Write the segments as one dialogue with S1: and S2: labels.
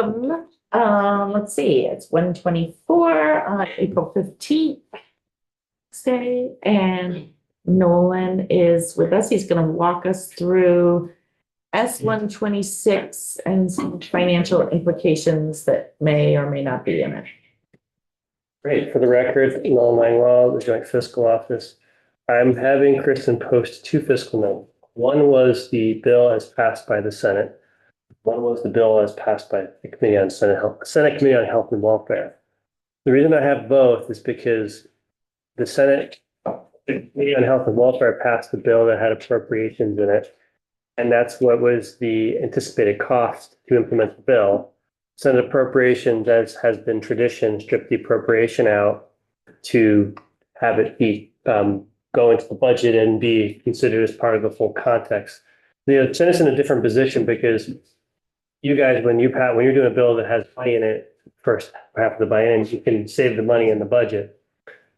S1: welcome. Let's see, it's 1:24 on April 15th. Day, and Nolan is with us. He's going to walk us through S-126 and some financial implications that may or may not be in it.
S2: Great. For the record, Nolan Langwell, the Joint Fiscal Office. I'm having Kristen post two fiscal notes. One was the bill as passed by the Senate. One was the bill as passed by the Committee on Senate Committee on Health and Welfare. The reason I have both is because the Senate Committee on Health and Welfare passed the bill that had appropriations in it. And that's what was the anticipated cost to implement the bill. Senate appropriations, as has been tradition, stripped the appropriation out to have it be go into the budget and be considered as part of the full context. The Senate's in a different position because you guys, when you're doing a bill that has money in it, first half of the biennium, you can save the money in the budget.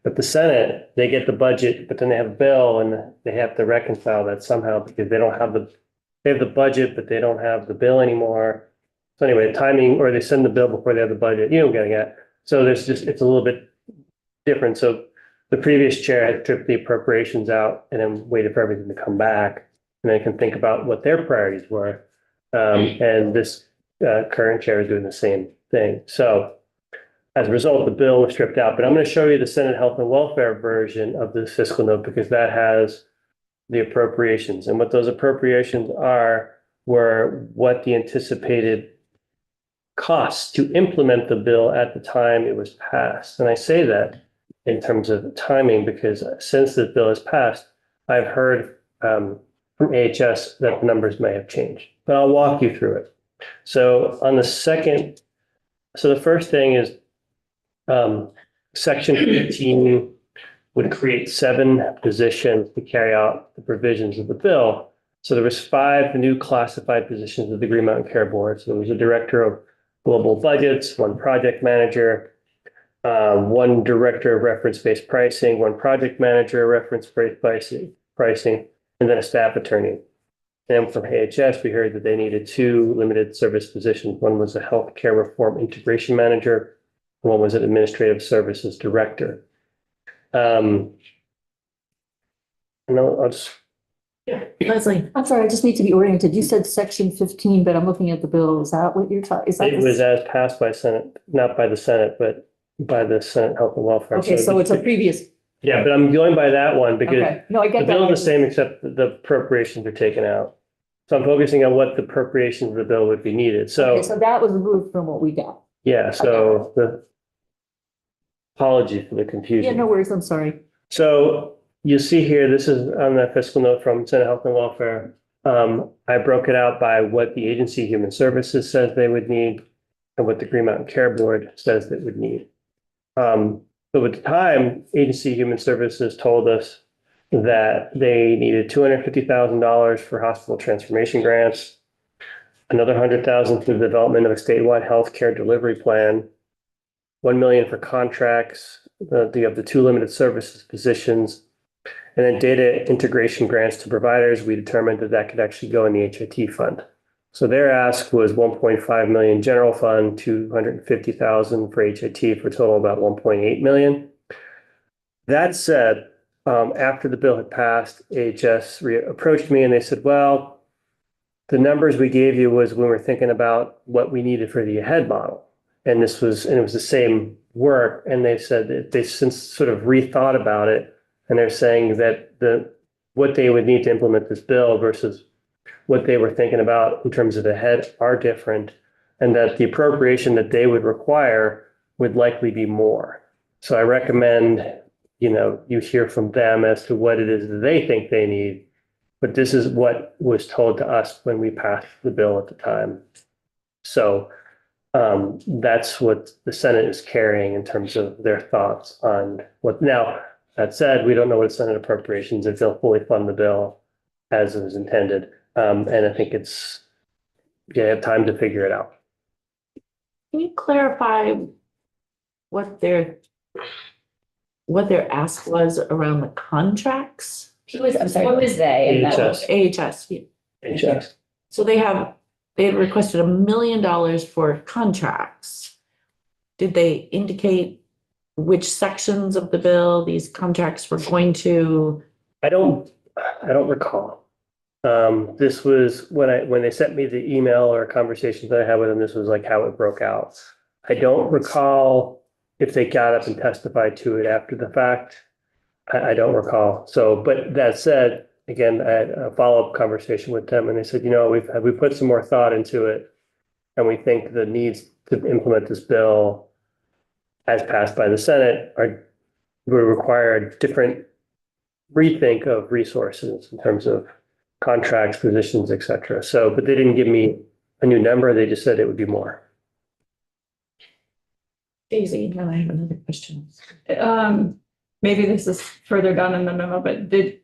S2: But the Senate, they get the budget, but then they have a bill and they have to reconcile that somehow because they have the budget, but they don't have the bill anymore. So anyway, the timing, or they send the bill before they have the budget, you know what I'm getting at. So it's a little bit different. So the previous chair had stripped the appropriations out and then waited for everything to come back. And they can think about what their priorities were. And this current chair is doing the same thing. So as a result, the bill was stripped out, but I'm going to show you the Senate Health and Welfare version of this fiscal note because that has the appropriations. And what those appropriations were what the anticipated costs to implement the bill at the time it was passed. And I say that in terms of timing because since the bill is passed, I've heard from AHS that the numbers may have changed, but I'll walk you through it. So the first thing is Section 15 would create 7 positions to carry out the provisions of the bill. So there was 5 new classified positions of the Green Mountain Care Board. So there was a director of global budgets, 1 project manager, 1 director of reference-based pricing, 1 project manager, reference-based pricing, and then a staff attorney. And from AHS, we heard that they needed 2 limited service positions. One was a healthcare reform integration manager. One was an administrative services director. And I'll just.
S1: Yeah, Leslie.
S3: I'm sorry, I just need to be oriented. You said section 15, but I'm looking at the bill. Is that what you're talking?
S2: It was as passed by Senate, not by the Senate, but by the Senate Health and Welfare.
S3: Okay, so it's a previous.
S2: Yeah, but I'm going by that one because
S3: Okay, no, I
S2: the
S3: get
S2: bill
S3: that.
S2: is the same except the appropriations are taken out. So I'm focusing on what the appropriations of the bill would be needed. So,
S3: Okay, so that was removed from what we got.
S2: yeah, so apologies for the confusion.
S3: Yeah, no worries. I'm sorry.
S2: So you see here, this is on the fiscal note from Senate Health and Welfare. I broke it out by what the agency Human Services says they would need and what the Green Mountain Care Board says they would need. So at the time, agency Human Services told us that they needed $250,000 for hospital transformation grants, another $100,000 for the development of a statewide healthcare delivery plan, $1 million for contracts, the 2 limited services positions, and then data integration grants to providers. We determined that could actually go in the HIT fund. So their ask was 1.5 million general fund, 250,000 for HIT for a total of about 1.8 million. That said, after the bill had passed, AHS approached me and they said, well, the numbers we gave you was when we were thinking about what we needed for the AHEAD model. And it was the same work. And they said that they've since sort of rethought about it. And they're saying that what they would need to implement this bill versus what they were thinking about in terms of AHEAD are different. And that the appropriation that they would require would likely be more. So I recommend, you hear from them as to what it is that they think they need. But this is what was told to us when we passed the bill at the time. So that's what the Senate is carrying in terms of their thoughts on what. Now, that said, we don't know what Senate appropriations, if they'll fully fund the bill as it was intended. And I think you have time to figure it out.
S1: Can you clarify what their ask was around the contracts?
S3: I'm sorry, what is they?
S2: AHS.
S1: AHS. Yeah.
S2: AHS.
S1: So they have they had requested $1 million for contracts. Did they indicate which sections of the bill these contracts were going to?
S2: I don't recall. This was when they sent me the email or conversations that I had with them, this was like how it broke out. I don't recall if they got up and testified to it after the fact. I don't recall. So, but that said, again, I had a follow-up conversation with them and they said, we put some more thought into it. And we think the needs to implement this bill as passed by the Senate will require a different rethink of resources in terms of contracts, positions, et cetera. So, but they didn't give me a new number. They just said it would be more.
S1: Daisy, now I have another question.
S4: Maybe this is further down in the memo, but did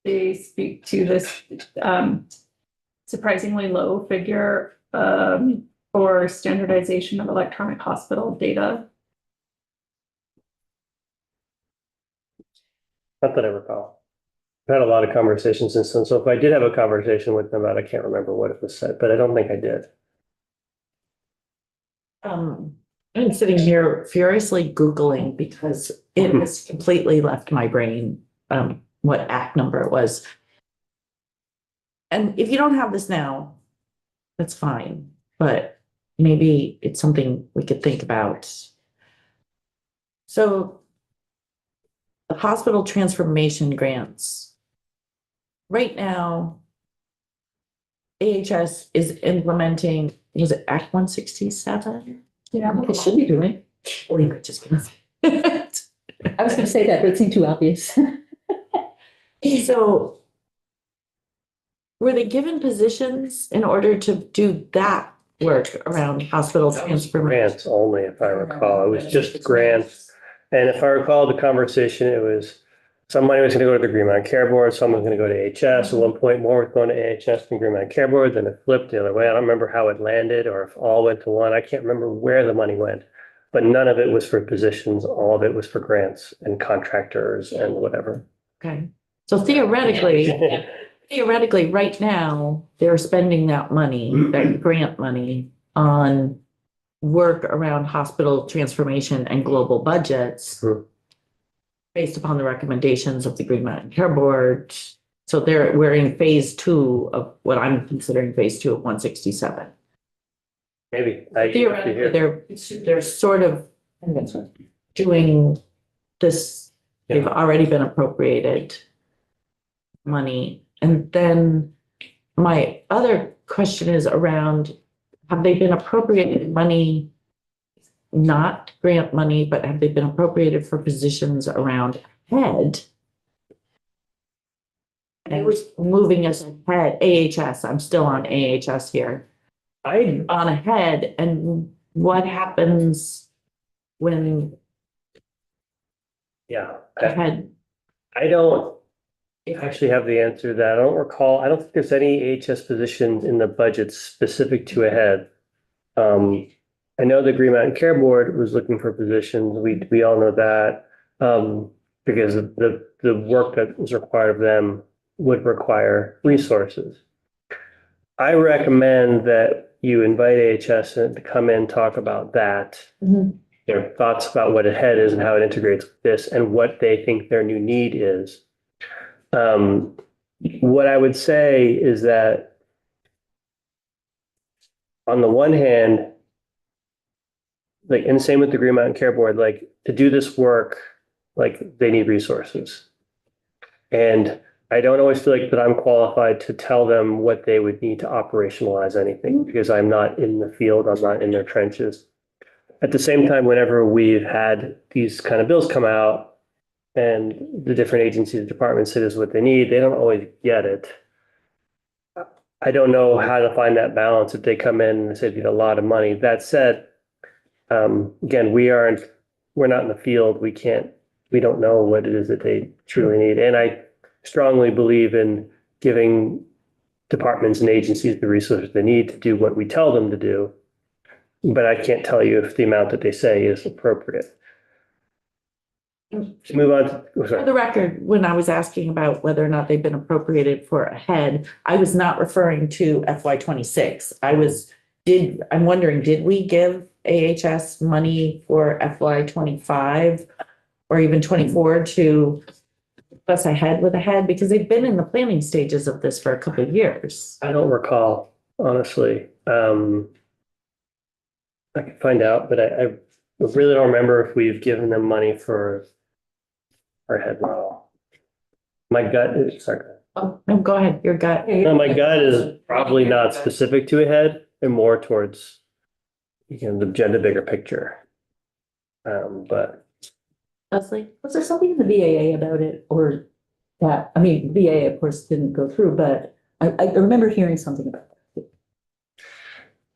S4: they speak to this surprisingly low figure for standardization of electronic hospital data?
S2: Not that I recall. I've had a lot of conversations since then. So if I did have a conversation with them about it, I can't remember what it was said, but I don't think I did.
S1: I'm sitting here furiously Googling because it has completely left my brain, what act number it was. And if you don't have this now, that's fine, but maybe it's something we could think about. So the hospital transformation grants. Right now, AHS is implementing, is it Act 167?
S4: Yeah.
S3: It should be doing.
S1: Or you could just gonna.
S3: I was gonna say that, but it seemed too obvious.
S1: So were they given positions in order to do that work around hospital transformation?
S2: Grants only, if I recall. It was just grants. And if I recall the conversation, it was some money was going to go to the Green Mountain Care Board, some was going to go to AHS. At one point, more was going to AHS than Green Mountain Care Board. Then it flipped the other way. I don't remember how it landed or if all went to one. I can't remember where the money went, but none of it was for positions. All of it was for grants and contractors and whatever.
S1: Okay, so theoretically, right now, they're spending that money, that grant money on work around hospital transformation and global budgets
S2: Mhm.
S1: based upon the recommendations of the Green Mountain Care Board. So we're in phase 2 of what I'm considering phase 2 of 167.
S2: Maybe. I
S1: Theoretically, they're sort of doing this, they've already been appropriated money. And then my other question is around, have they been appropriated money, not grant money, but have they been appropriated for positions around head? And we're moving us ahead, AHS, I'm still on AHS here, on ahead, and what happens when
S2: Yeah.
S1: ahead?
S2: I don't actually have the answer to that. I don't recall. I don't think there's any AHS positions in the budget specific to a head. I know the Green Mountain Care Board was looking for positions. We all know that because of the work that was required of them would require resources. I recommend that you invite AHS to come in and talk about that. Their thoughts about what a head is and how it integrates with this and what they think their new need is. What I would say is that on the one hand, like, and same with the Green Mountain Care Board, like to do this work, like they need resources. And I don't always feel like that I'm qualified to tell them what they would need to operationalize anything because I'm not in the field, I'm not in their trenches. At the same time, whenever we've had these kind of bills come out, and the different agencies, departments say this is what they need, they don't always get it. I don't know how to find that balance if they come in and say they need a lot of money. That said, again, we're not in the field. We don't know what it is that they truly need. And I strongly believe in giving departments and agencies the resources they need to do what we tell them to do. But I can't tell you if the amount that they say is appropriate. To move on to, oh,
S1: For
S2: sorry.
S1: the record, when I was asking about whether or not they've been appropriated for a head, I was not referring to FY 26. I'm wondering, did we give AHS money for FY 25 or even 24 to us ahead with a head? Because they've been in the planning stages of this for a couple of years.
S2: I don't recall, honestly. I can find out, but I really don't remember if we've given them money for our head model. My gut is, sorry.
S1: Oh, no, go ahead, your gut.
S2: No, my gut is probably not specific to a head and more towards, the bigger picture. But
S1: Leslie?
S3: Was there something in the BAA about it or that, I mean, BAA of course didn't go through, but I remember hearing something about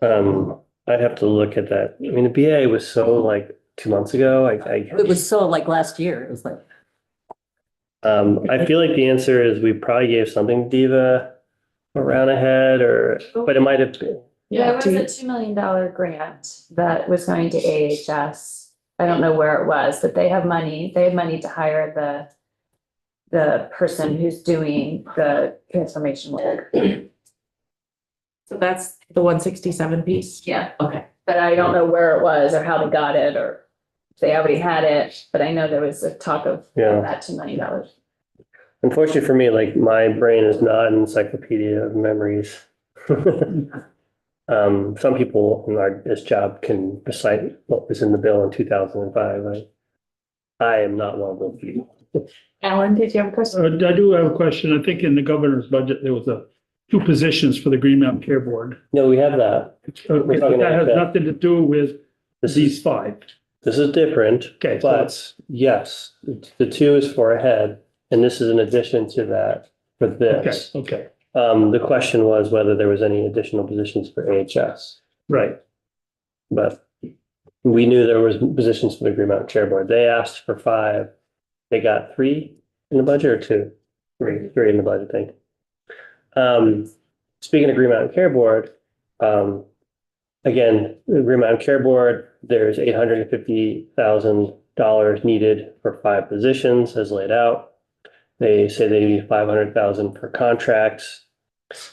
S3: that.
S2: I'd have to look at that. I mean, the BA was so like 2 months ago.
S3: It was so like last year, it was like,
S2: I feel like the answer is we probably gave something to Diva around ahead but it might have been.
S4: Yeah,
S1: do
S4: it
S1: you-
S4: was a $2 million grant that was going to AHS. I don't know where it was, but they have money. They have money to hire the person who's doing the transformation work.
S1: So that's the 167 piece?
S4: Yeah,
S1: Okay.
S4: but I don't know where it was or how they got it or if they already had it, but I know there was a talk of
S2: Yeah.
S4: that $2 million.
S2: Unfortunately for me, like my brain is not an encyclopedia of memories. Some people in this job can recite what was in the bill in 2005. I am not one of those people.
S1: Alan, did you have a question?
S5: I do have a question. I think in the governor's budget, there was two positions for the Green Mountain Care Board.
S2: No, we have that.
S5: But that has nothing to do with
S2: This
S5: these
S2: is,
S5: five.
S2: this is different,
S5: Okay, so
S2: but
S5: it's,
S2: yes, the two is for a head, and this is an addition to that for
S5: okay,
S2: this.
S5: okay,
S2: The question was whether there was any additional positions for AHS,
S5: right.
S2: but we knew there was positions for the Green Mountain Chair Board. They asked for 5. They got 3 in the budget or 2? 3 in the budget, I think. Speaking of Green Mountain Care Board, again, the Green Mountain Care Board, there's $850,000 needed for 5 positions as laid out. They say they need 500,000 for contracts.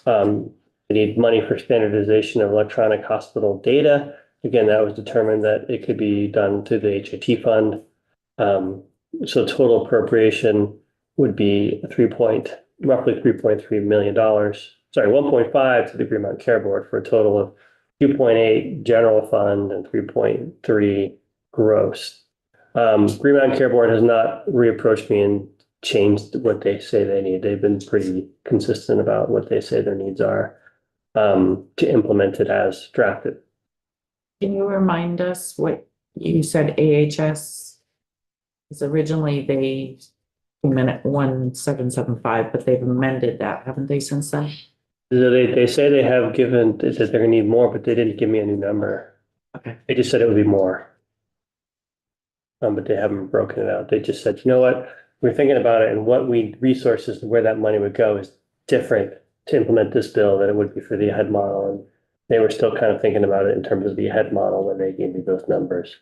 S2: They need money for standardization of electronic hospital data. Again, that was determined that it could be done through the HIT fund. So total appropriation would be roughly $3.3 million. Sorry, 1.5 to the Green Mountain Care Board for a total of 2.8 general fund and 3.3 gross. Green Mountain Care Board has not reapproached me and changed what they say they need. They've been pretty consistent about what they say their needs are to implement it as drafted.
S1: Can you remind us what you said AHS is originally they came in at 1775, but they've amended that, haven't they, since then?
S2: So they say they have given, that they're gonna need more, but they didn't give me a new number.
S1: Okay.
S2: They just said it would be more. But they haven't broken it out. They just said, you know what, we're thinking about it and resources, where that money would go is different to implement this bill than it would be for the head model. And they were still kind of thinking about it in terms of the head model when they gave me those numbers.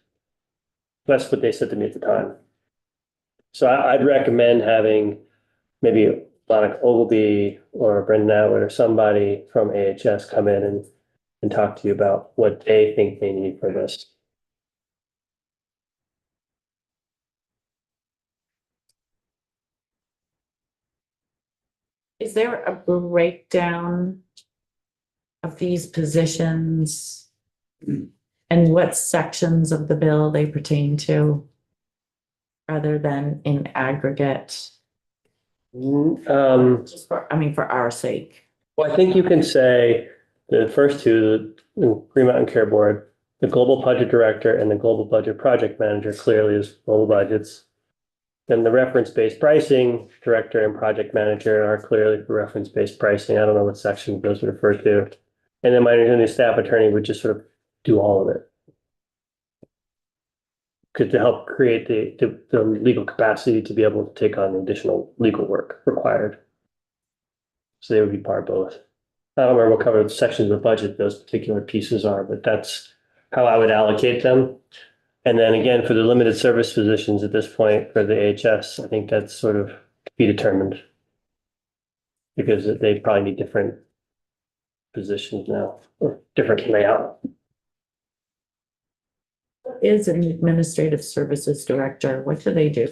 S2: That's what they said to me at the time. So I'd recommend having maybe Monica Ogilvy or Brendan Atwood or somebody from AHS come in and talk to you about what they think they need for this.
S1: Is there a breakdown of these positions and what sections of the bill they pertain to? Rather than in aggregate, just for our sake.
S2: Well, I think you can say the first two, the Green Mountain Care Board, the Global Budget Director and the Global Budget Project Manager clearly is global budgets. Then the Reference-Based Pricing Director and Project Manager are clearly for reference-based pricing. I don't know what section those would refer to. And then my understanding, the staff attorney would just sort of do all of it. To help create the legal capacity to be able to take on the additional legal work required. So they would be part of both. I don't remember what covered sections of the budget those particular pieces are, but that's how I would allocate them. And then again, for the limited service positions at this point for the AHS, I think that's sort of to be determined. Because they probably need different positions now, or different layout.
S1: Is an administrative services director. What do they do?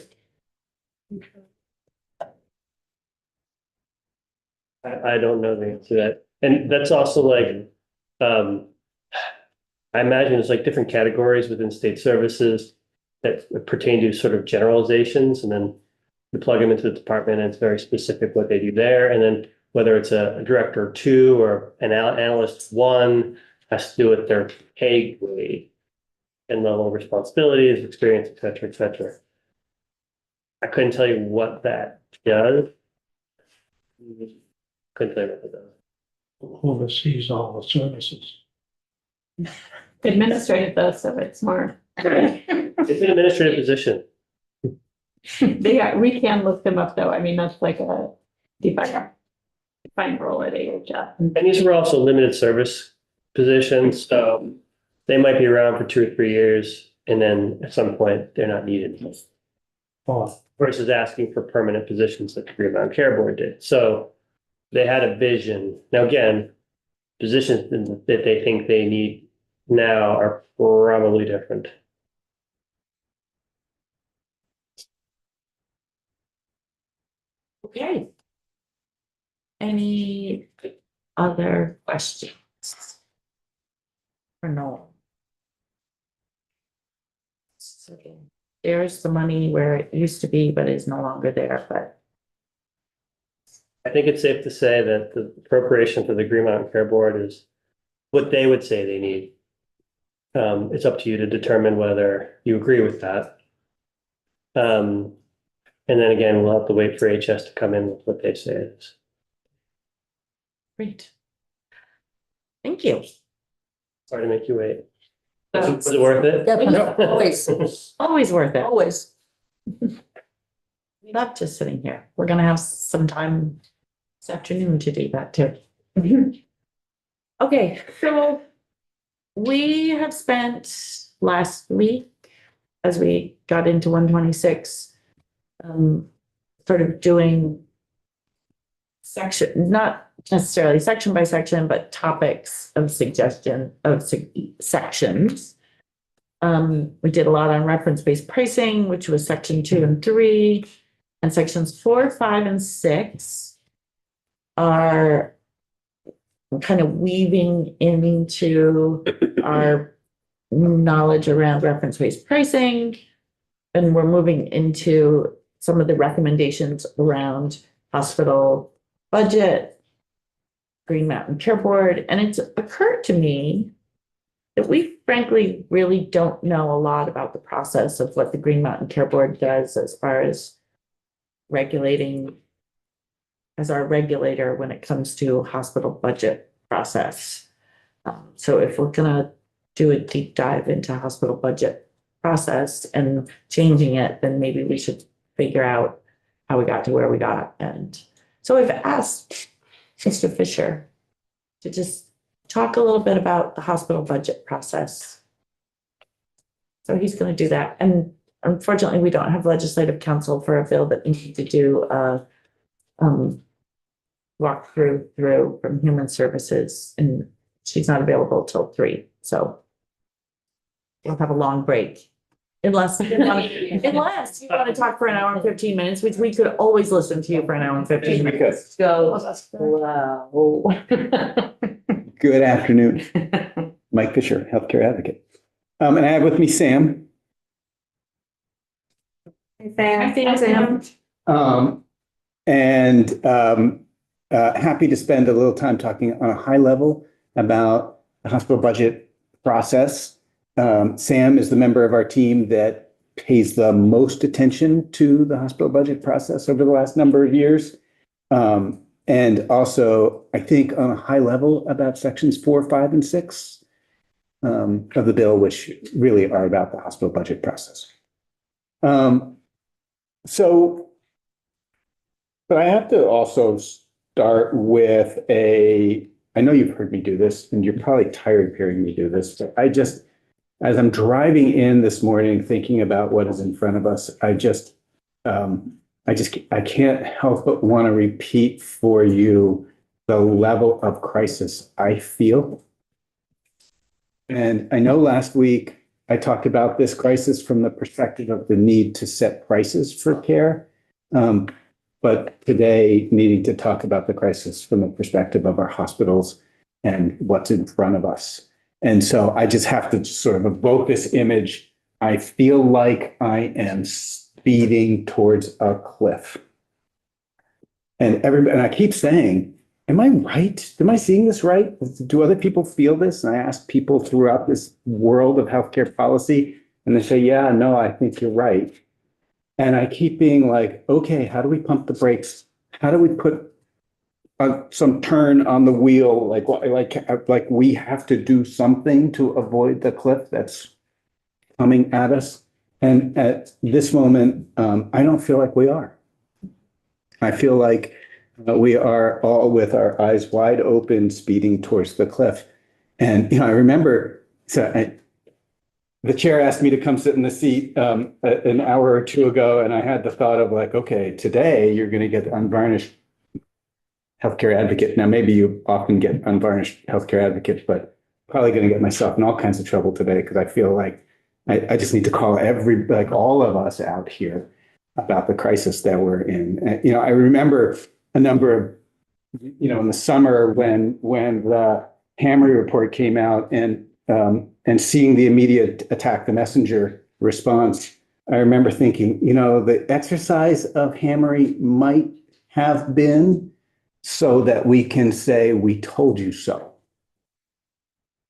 S2: I don't know the answer to that. And that's also like, I imagine it's like different categories within state services that pertain to sort of generalizations, and then you plug them into the department and it's very specific what they do there. And then whether it's a director two or an analyst one has to do with their pay grade and level of responsibilities, experience, et cetera, et cetera. I couldn't tell you what that does. Couldn't tell you what it does.
S5: Oversees all the services.
S4: Administrative though, so it's more.
S2: It's an administrative position.
S4: They are, we can look them up though. I mean, that's like a defined role at AHS.
S2: And these were also limited service positions, so they might be around for 2 or 3 years, and then at some point, they're not needed. Versus asking for permanent positions that the Green Mountain Care Board did. So they had a vision. Now, again, positions that they think they need now are probably different.
S1: Okay. Any other questions? For Noel? There's the money where it used to be, but is no longer there, but
S2: I think it's safe to say that the appropriation for the Green Mountain Care Board is what they would say they need. It's up to you to determine whether you agree with that. And then again, we'll have to wait for HS to come in with what they say it is.
S1: great. Thank you.
S2: Sorry to make you wait. Was it worth it?
S3: Yeah, always,
S1: Always worth it.
S3: always.
S1: Not just sitting here. We're gonna have some time this afternoon to do that too. Okay, so we have spent last week, as we got into 126, sort of doing section, not necessarily section by section, but topics of suggestion of sections. We did a lot on reference-based pricing, which was section 2 and 3, and sections 4, 5, and 6 are kind of weaving into our knowledge around reference-based pricing. And we're moving into some of the recommendations around hospital budget, Green Mountain Care Board, and it's occurred to me that we frankly really don't know a lot about the process of what the Green Mountain Care Board does as far as regulating as our regulator when it comes to hospital budget process. So if we're gonna do a deep dive into hospital budget process and changing it, then maybe we should figure out how we got to where we got. And so I've asked Mr. Fisher to just talk a little bit about the hospital budget process. So he's going to do that. And unfortunately, we don't have legislative counsel for a bill that we need to do a walk through from Human Services, and she's not available till 3. So we'll have a long break. Unless you want to talk for an hour and 15 minutes, which we could always listen to you for an hour and 15 minutes.
S3: Go. Wow.
S6: Good afternoon. Mike Fisher, healthcare advocate. And I have with me Sam.
S1: Hi, Sam.
S6: Happy to spend a little time talking on a high level about the hospital budget process. Sam is the member of our team that pays the most attention to the hospital budget process over the last number of years. And also, I think on a high level about sections 4, 5, and 6 of the bill, which really are about the hospital budget process. But I have to also start with I know you've heard me do this, and you're probably tired of hearing me do this, but as I'm driving in this morning, thinking about what is in front of us, I can't help but want to repeat for you the level of crisis I feel. And I know last week I talked about this crisis from the perspective of the need to set prices for care. But today needing to talk about the crisis from the perspective of our hospitals and what's in front of us. And so I just have to sort of evoke this image. I feel like I am speeding towards a cliff. And I keep saying, am I right? Am I seeing this right? Do other people feel this? And I ask people throughout this world of healthcare policy, and they say, yeah, no, I think you're right. And I keep being like, okay, how do we pump the brakes? How do we put some turn on the wheel? Like we have to do something to avoid the cliff that's coming at us. And at this moment, I don't feel like we are. I feel like we are all with our eyes wide open, speeding towards the cliff. And, I remember, the chair asked me to come sit in the seat an hour or two ago, and I had the thought of like, okay, today you're going to get the unvarnished healthcare advocate. Now, maybe you often get unvarnished healthcare advocate, but probably going to get myself in all kinds of trouble today because I feel like I just need to call all of us out here about the crisis that we're in. And, I remember a number of, in the summer when the Hammer report came out and seeing the immediate attack the messenger response, I remember thinking, the exercise of Hammery might have been so that we can say, we told you so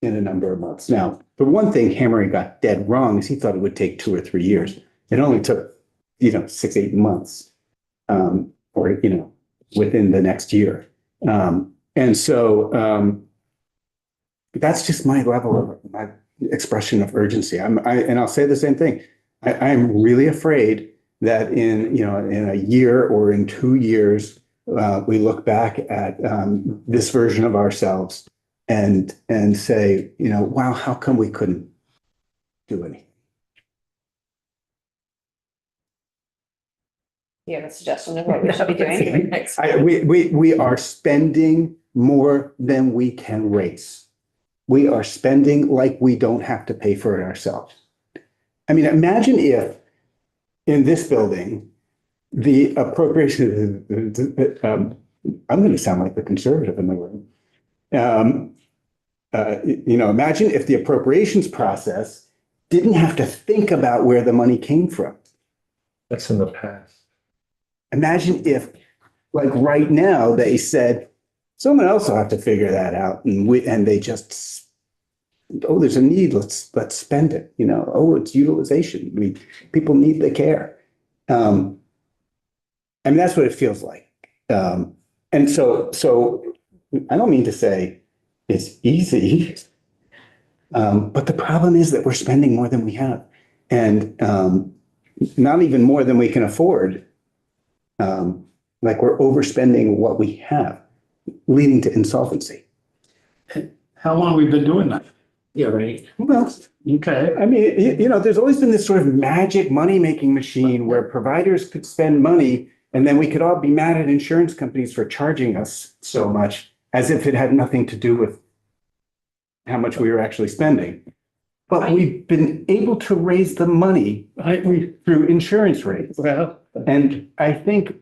S6: in a number of months. Now, the one thing Hammery got dead wrong is he thought it would take 2 or 3 years. It only took, 6, 8 months, or, within the next year. And so that's just my level of my expression of urgency. And I'll say the same thing. I'm really afraid that in a year or in 2 years, we look back at this version of ourselves and say, wow, how come we couldn't do anything?
S7: You have a suggestion of what we should be doing?
S6: We are spending more than we can raise. We are spending like we don't have to pay for it ourselves. I mean, imagine if in this building, the appropriation, I'm going to sound like the conservative in the room. Imagine if the appropriations process didn't have to think about where the money came from.
S2: That's in the past.
S6: Imagine if, like right now, they said, someone else will have to figure that out. And they just, oh, there's a need, let's spend it. Oh, it's utilization. People need the care. That's what it feels like. And so I don't mean to say it's easy, but the problem is that we're spending more than we have, and not even more than we can afford. Like we're overspending what we have, leading to insolvency.
S5: How long have we been doing that?
S1: Yeah, right.
S6: Well,
S5: Okay.
S6: I mean, there's always been this sort of magic money-making machine where providers could spend money and then we could all be mad at insurance companies for charging us so much as if it had nothing to do with how much we were actually spending. But we've been able to raise the money through insurance rates.
S5: Well,
S6: And I think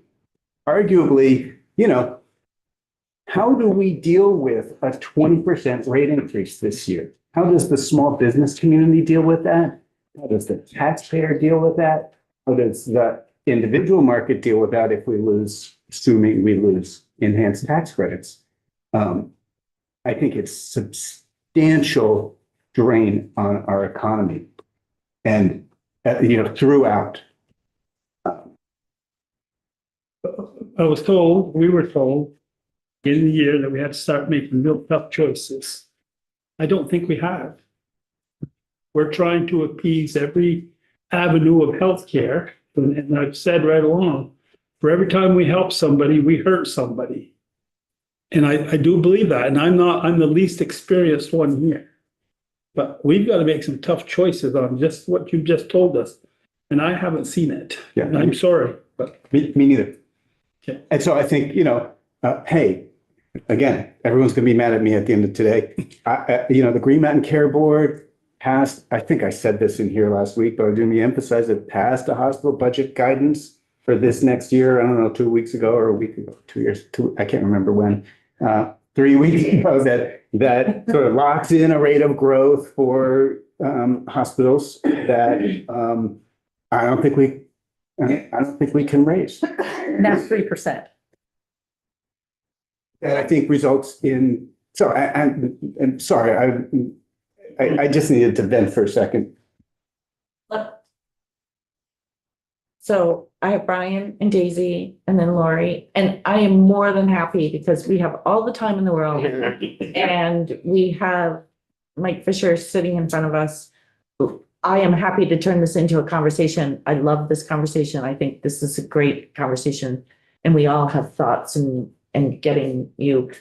S6: arguably, how do we deal with a 20% rate increase this year? How does the small business community deal with that? How does the taxpayer deal with that? How does the individual market deal with that if we lose, assuming we lose enhanced tax credits? I think it's substantial drain on our economy and, throughout.
S5: we were told in the year that we had to start making real tough choices. I don't think we have. We're trying to appease every avenue of healthcare. And I've said right along, for every time we help somebody, we hurt somebody. And I do believe that. And I'm the least experienced one here. but we've got to make some tough choices on just what you just told us. And I haven't seen it.
S6: Yeah.
S5: I'm sorry, but
S6: Me neither.
S5: Okay.
S6: And so I think, hey, again, everyone's gonna be mad at me at the end of today. The Green Mountain Care Board passed, I think I said this in here last week, but I didn't emphasize it, passed a hospital budget guidance for this next year. I don't know, 2 weeks ago or a week ago, 2 years, I can't remember when. 3 weeks ago that sort of locks in a rate of growth for hospitals that I don't think we can raise.
S3: Now 3%.
S6: And I think results in, so I'm sorry, I just needed to vent for a second.
S1: So I have Brian and Daisy and then Lori, and I am more than happy because we have all the time in the world. And we have Mike Fisher sitting in front of us. I am happy to turn this into a conversation. I love this conversation. I think this is a great conversation. And we all have thoughts and getting you,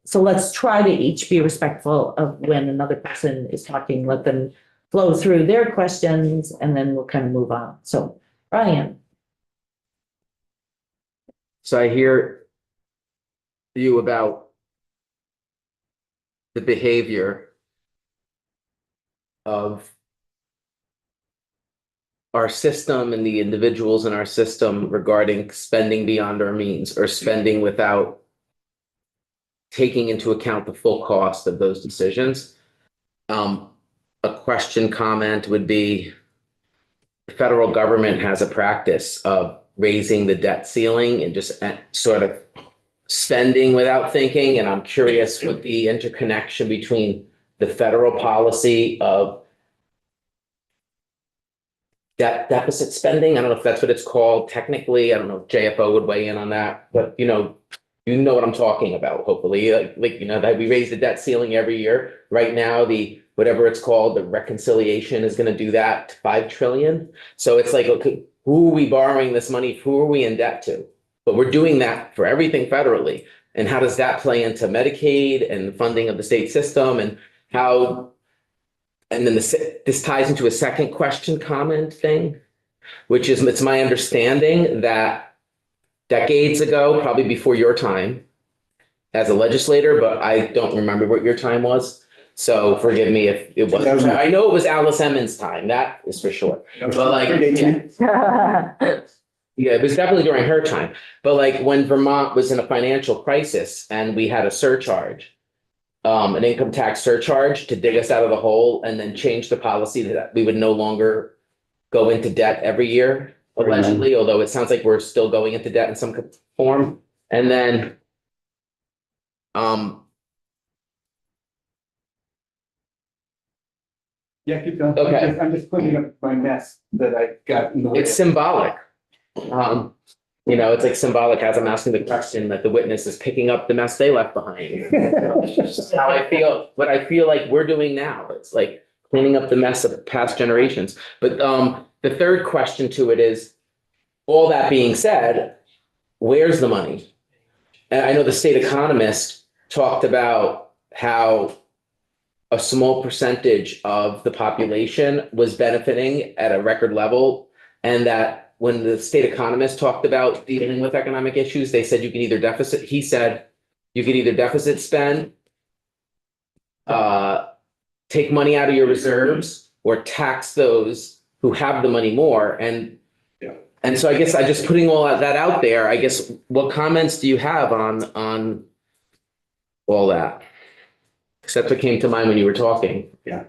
S1: so let's try to each be respectful of when another person is talking, let them flow through their questions, and then we'll kind of move on. So, Brian.
S8: So I hear you about the behavior of our system and the individuals in our system regarding spending beyond our means or spending without taking into account the full cost of those decisions. A question comment would be, the federal government has a practice of raising the debt ceiling and just sort of spending without thinking. And I'm curious what the interconnection between the federal policy of debt deficit spending. I don't know if that's what it's called technically. I don't know if JFO would weigh in on that, but you know what I'm talking about, hopefully, that we raise the debt ceiling every year. Right now, whatever it's called, the reconciliation is going to do that to 5 trillion. So it's like, okay, who are we borrowing this money? Who are we in debt to? But we're doing that for everything federally. And how does that play into Medicaid and the funding of the state system, and how, and then this ties into a second question comment thing, which is, it's my understanding that decades ago, probably before your time as a legislator, but I don't remember what your time was. So forgive me if it wasn't. I know it was Alice Emmons' time, that is for sure. But like, yeah, it was definitely during her time. But like when Vermont was in a financial crisis and we had a surcharge, an income tax surcharge to dig us out of the hole, and then change the policy that we would no longer go into debt every year, allegedly, although it sounds like we're still going into debt in some form. And then,
S6: Yeah, keep going.
S8: Okay.
S6: I'm just cleaning up my mess that I got in the way.
S8: it's symbolic. It's like symbolic as I'm asking the question that the witness is picking up the mess they left behind. That's how I feel, what I feel like we're doing now. It's like cleaning up the mess of past generations. But the third question to it is, all that being said, where's the money? And I know the state economist talked about how a small percentage of the population was benefiting at a record level, and that when the state economist talked about dealing with economic issues, they said he said you could either deficit spend, take money out of your reserves, or tax those who have the money more. And so I guess I just putting all that out there, I guess, what comments do you have on all that? Except what came to mind when you were talking.
S6: Yeah.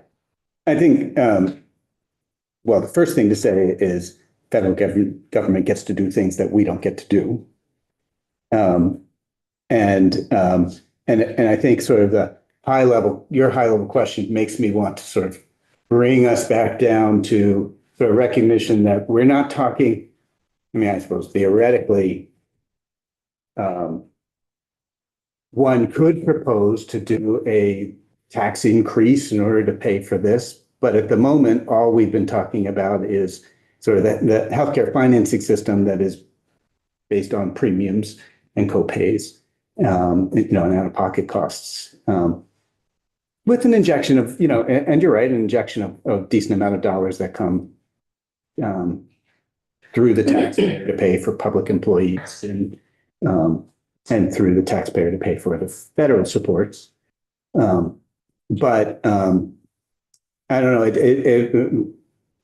S6: I think, well, the first thing to say is federal government gets to do things that we don't get to do. And I think sort of your high level question makes me want to sort of bring us back down to sort of recognition that we're not talking, I suppose theoretically, one could propose to do a tax increase in order to pay for this. But at the moment, all we've been talking about is sort of the healthcare financing system that is based on premiums and co-pays, and out-of-pocket costs. with an injection of, and you're right, an injection of decent amount of dollars that come through the taxpayer to pay for public employees and through the taxpayer to pay for the federal supports. But I don't know, it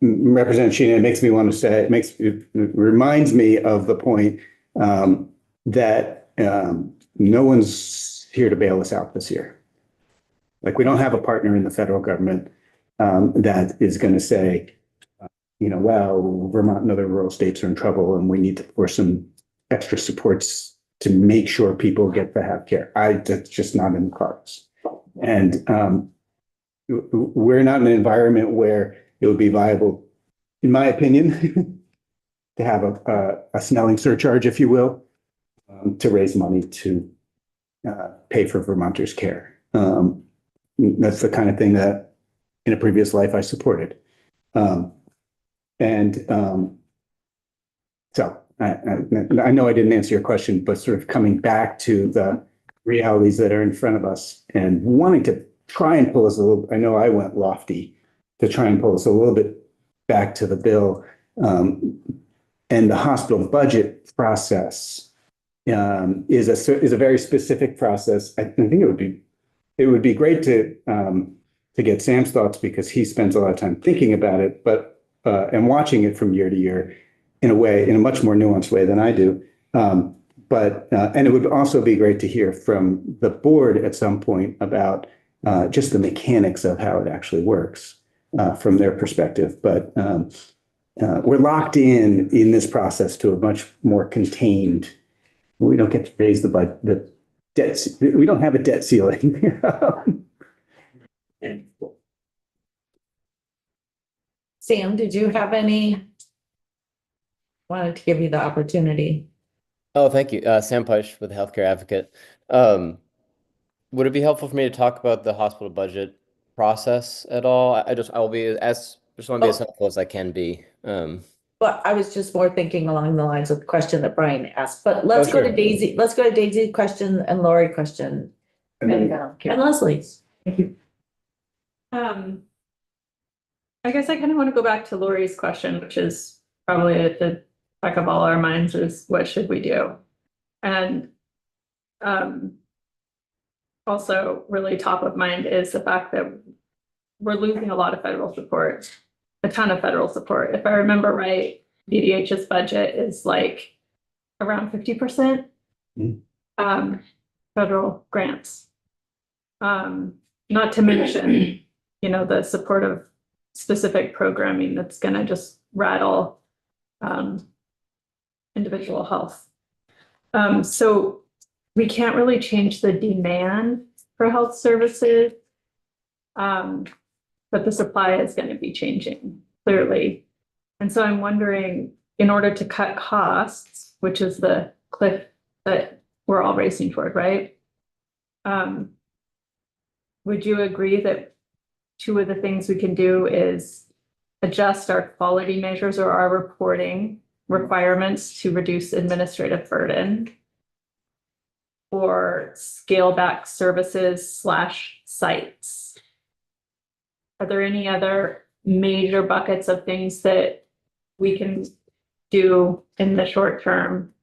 S6: Representative Sheehan, it makes me want to say, it reminds me of the point that no one's here to bail us out this year. Like, we don't have a partner in the federal government that is going to say, well, Vermont and other rural states are in trouble and we need to for some extra supports to make sure people get the health care. That's just not in the cards. And we're not in an environment where it would be viable, in my opinion, to have a Snelling surcharge, if you will, to raise money to pay for Vermonters' care. That's the kind of thing that in a previous life I supported. So I know I didn't answer your question, but sort of coming back to the realities that are in front of us and wanting to try and pull us a little, I know I went lofty to try and pull us a little bit back to the bill. And the hospital budget process is a very specific process. I think it would be great to get Sam's thoughts, because he spends a lot of time thinking about it, but and watching it from year to year in a much more nuanced way than I do. And it would also be great to hear from the board at some point about just the mechanics of how it actually works from their perspective. But we're locked in this process to a much more contained. We don't get to raise the debt. We don't have a debt ceiling.
S1: Sam, did you have any? Wanted to give you the opportunity.
S9: Oh, thank you. Sam Peisch with Healthcare Advocate. Would it be helpful for me to talk about the hospital budget process at all? I just want to be as helpful as I can be.
S1: But I was just more thinking along the lines of the question that Brian asked, but let's go
S9: sure.
S1: to Daisy. Let's go to Daisy question and Lori question. And Leslie. Thank you.
S7: I guess I kind of want to go back to Lori's question, which is probably at the back of all our minds, is what should we do? And also really top of mind is the fact that we're losing a lot of federal support, a ton of federal support. If I remember right, VDH's budget is like around 50% federal grants. Not to mention, the support of specific programming that's going to just rattle individual health. So we can't really change the demand for health services, but the supply is going to be changing, clearly. And so I'm wondering, in order to cut costs, which is the cliff that we're all racing toward, right? Would you agree that two of the things we can do is adjust our quality measures or our reporting requirements to reduce administrative burden, or scale back services / sites? Are there any other major buckets of things that we can do in the short term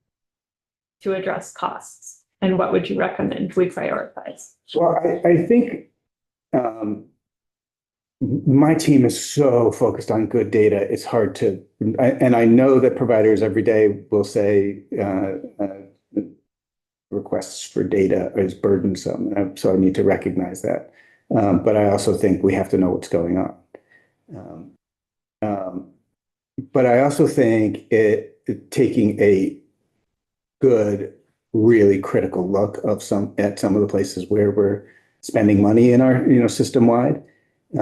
S7: to address costs? And what would you recommend we prioritize?
S6: Well, I think my team is so focused on good data. It's hard to, and I know that providers every day will say requests for data is burdensome. So I need to recognize that. But I also think we have to know what's going on. But I also think taking a good, really critical look at some of the places where we're spending money in our, system wide. This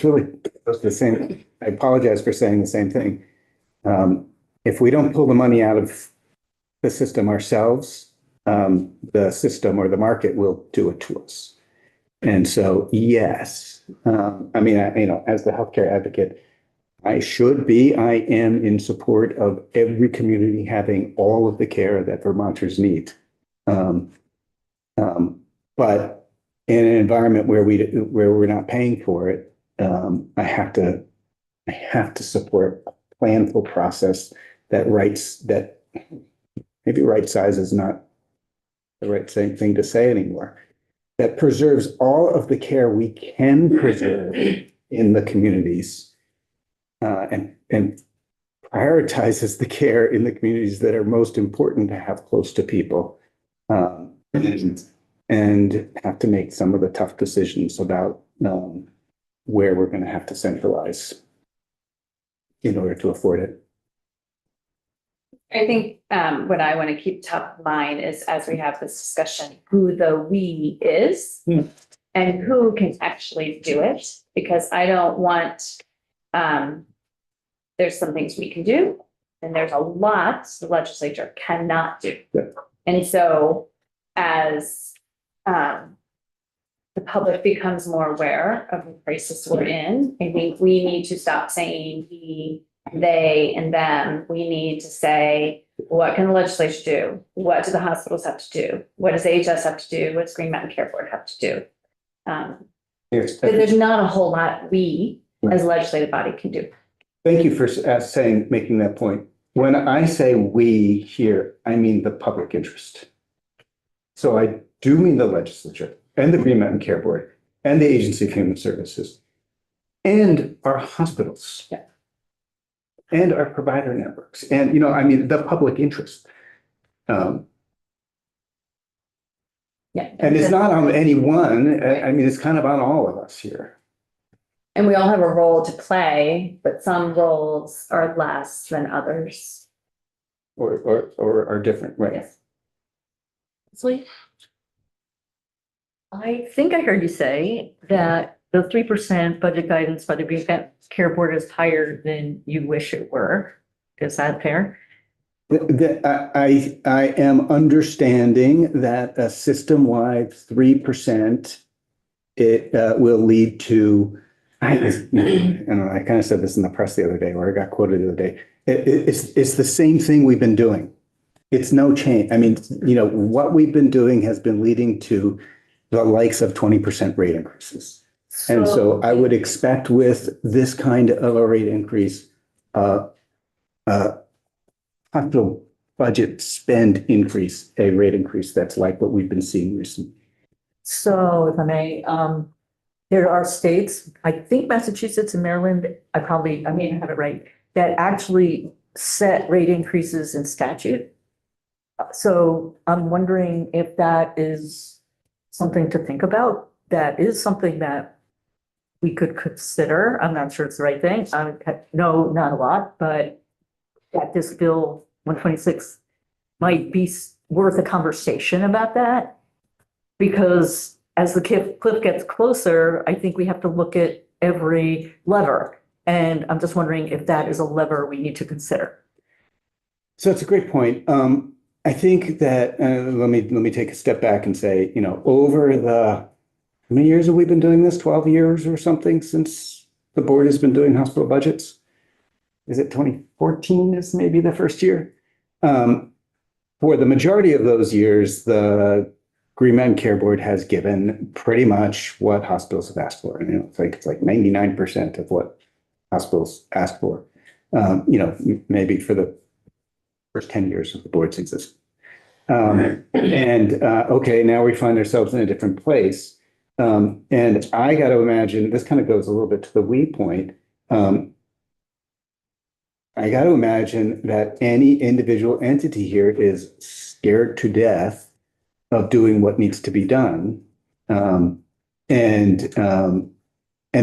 S6: really goes to the same. I apologize for saying the same thing. If we don't pull the money out of the system ourselves, the system or the market will do it to us. And so, yes, as the healthcare advocate, I am in support of every community having all of the care that Vermonters need. But in an environment where we're not paying for it, I have to support a planful process that maybe right size is not the right thing to say anymore, that preserves all of the care we can preserve in the communities, and prioritizes the care in the communities that are most important to have close to people, and have to make some of the tough decisions about where we're going to have to centralize in order to afford it.
S4: I think what I want to keep top of mind is, as we have this discussion, who the we is and who can actually do it, because I don't want, there's some things we can do and there's a lot the legislature cannot do.
S6: Yeah.
S4: And so as the public becomes more aware of the crisis we're in, I think we need to stop saying we, they, and them. We need to say, what can the legislature do? What do the hospitals have to do? What does AHS have to do? What does Green Mountain Care Board have to do? Because there's not a whole lot we as a legislative body can do.
S6: Thank you for making that point. When I say we here, I mean the public interest. So I do mean the legislature and the Green Mountain Care Board and the Agency of Human Services and our hospitals.
S4: Yeah.
S6: And our provider networks, and I mean the public interest.
S4: Yeah.
S6: And it's not on anyone. I mean, it's kind of on all of us here.
S4: And we all have a role to play, but some roles are less than others.
S6: Or are different, right?
S4: Yes.
S3: Leslie? I think I heard you say that the 3% budget guidance by the Green Mountain Care Board is higher than you wish it were. Is that fair?
S6: I am understanding that a system-wide 3%, it will lead to, I kind of said this in the press the other day, or I got quoted the other day. It's the same thing we've been doing. It's no change. I mean, what we've been doing has been leading to the likes of 20% rate increases. And so I would expect with this kind of a rate increase, hospital budget spend increase, a rate increase that's like what we've been seeing recently.
S3: So if I may, there are states, I think Massachusetts and Maryland, I may have it right, that actually set rate increases in statute. So I'm wondering if that is something to think about. That is something that we could consider. I'm not sure it's the right thing. No, not a lot, but that this bill 126 might be worth a conversation about that. Because as the cliff gets closer, I think we have to look at every lever. And I'm just wondering if that is a lever we need to consider.
S6: So it's a great point. I think that, let me take a step back and say, over the, how many years have we been doing this? 12 years or something since the board has been doing hospital budgets? Is it 2014 is maybe the first year? For the majority of those years, the Green Mountain Care Board has given pretty much what hospitals have asked for. And it's like 99% of what hospitals ask for, maybe for the first 10 years of the board's existence. Okay, now we find ourselves in a different place. And I got to imagine, this kind of goes a little bit to the we point. I got to imagine that any individual entity here is scared to death of doing what needs to be done. And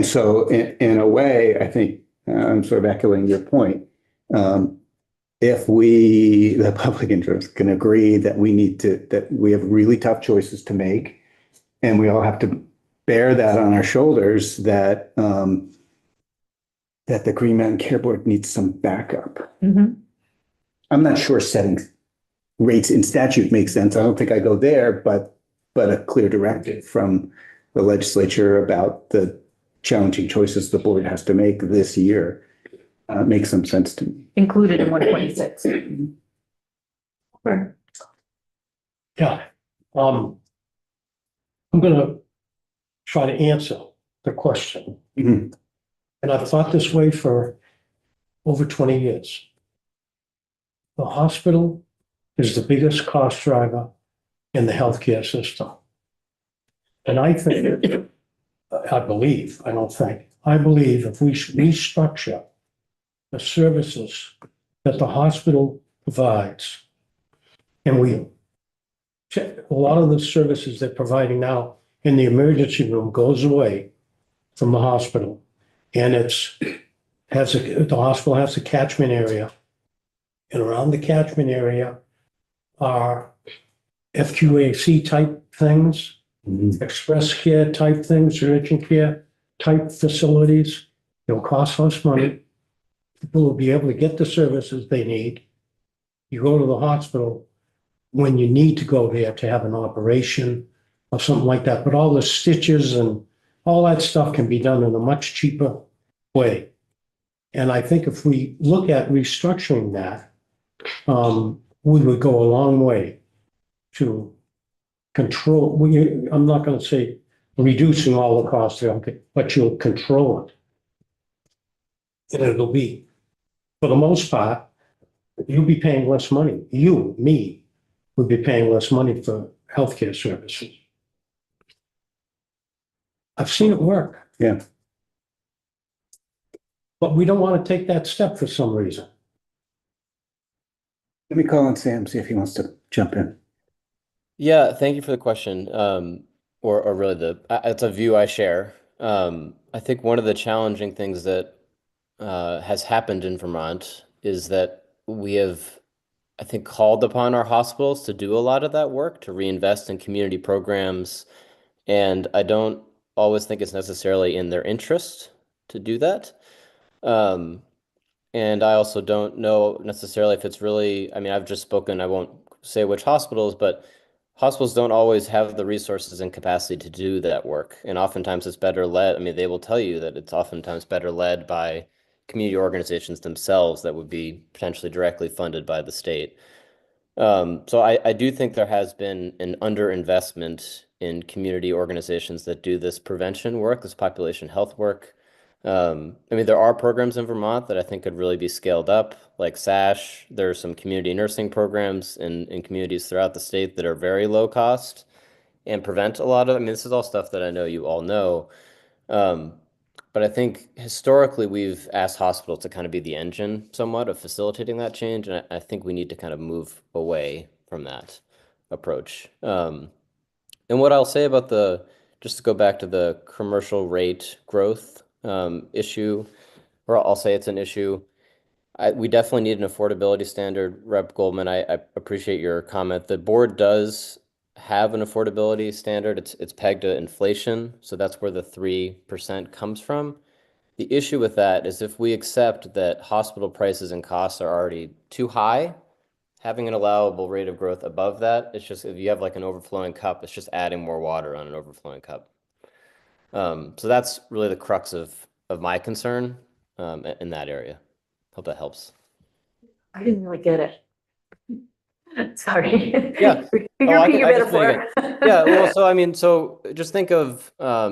S6: so in a way, I think I'm sort of echoing your point. If the public interest can agree that that we have really tough choices to make, and we all have to bear that on our shoulders, that the Green Mountain Care Board needs some backup.
S3: Mm-hmm.
S6: I'm not sure setting rates in statute makes sense. I don't think I go there, but a clear directive from the legislature about the challenging choices the board has to make this year makes some sense to me.
S3: Included in 126.
S5: Yeah,
S10: I'm gonna try to answer the question.
S6: Mhm.
S10: And I've thought this way for over 20 years. The hospital is the biggest cost driver in the healthcare system. And I think, I believe, I don't think, I believe if we restructure the services that the hospital provides, and we check, a lot of the services they're providing now in the emergency room goes away from the hospital. And the hospital has a catchment area. And around the catchment area are FQAC type things,
S6: Mhm.
S10: express care type things, urgent care type facilities. They'll cost less money. People will be able to get the services they need. You go to the hospital when you need to go there to have an operation or something like that. But all the stitches and all that stuff can be done in a much cheaper way. And I think if we look at restructuring that, we would go a long way to control, I'm not going to say reducing all the costs, but you'll control it. And it'll be, for the most part, you'll be paying less money. You, me, would be paying less money for healthcare services. I've seen it work.
S6: Yeah.
S10: But we don't want to take that step for some reason.
S6: Let me call on Sam, see if he wants to jump in.
S9: Yeah, thank you for the question. Or really it's a view I share. I think one of the challenging things that has happened in Vermont is that we have, I think, called upon our hospitals to do a lot of that work, to reinvest in community programs. And I don't always think it's necessarily in their interest to do that. And I also don't know necessarily if it's really, I mean, I've just spoken, I won't say which hospitals, but hospitals don't always have the resources and capacity to do that work. And oftentimes it's better led, I mean, they will tell you that it's oftentimes better led by community organizations themselves that would be potentially directly funded by the state. So I do think there has been an underinvestment in community organizations that do this prevention work, this population health work. I mean, there are programs in Vermont that I think could really be scaled up, like SASH. There are some community nursing programs in communities throughout the state that are very low cost and prevent a lot of, I mean, this is all stuff that I know you all know. But I think historically we've asked hospitals to kind of be the engine somewhat of facilitating that change. And I think we need to kind of move away from that approach. And what I'll say about just to go back to the commercial rate growth issue, or I'll say it's an issue. We definitely need an affordability standard. Rep. Goldman, I appreciate your comment. The board does have an affordability standard. It's pegged to inflation, so that's where the 3% comes from. The issue with that is if we accept that hospital prices and costs are already too high, having an allowable rate of growth above that, it's just, if you have like an overflowing cup, it's just adding more water on an overflowing cup. So that's really the crux of my concern in that area. Hope that helps.
S3: I didn't really get it. Sorry.
S9: Yeah.
S3: Can you
S9: Oh, I
S3: repeat
S9: can-
S3: your
S9: I can say it
S3: metaphor?
S9: Yeah, well, so I mean, so just think of, I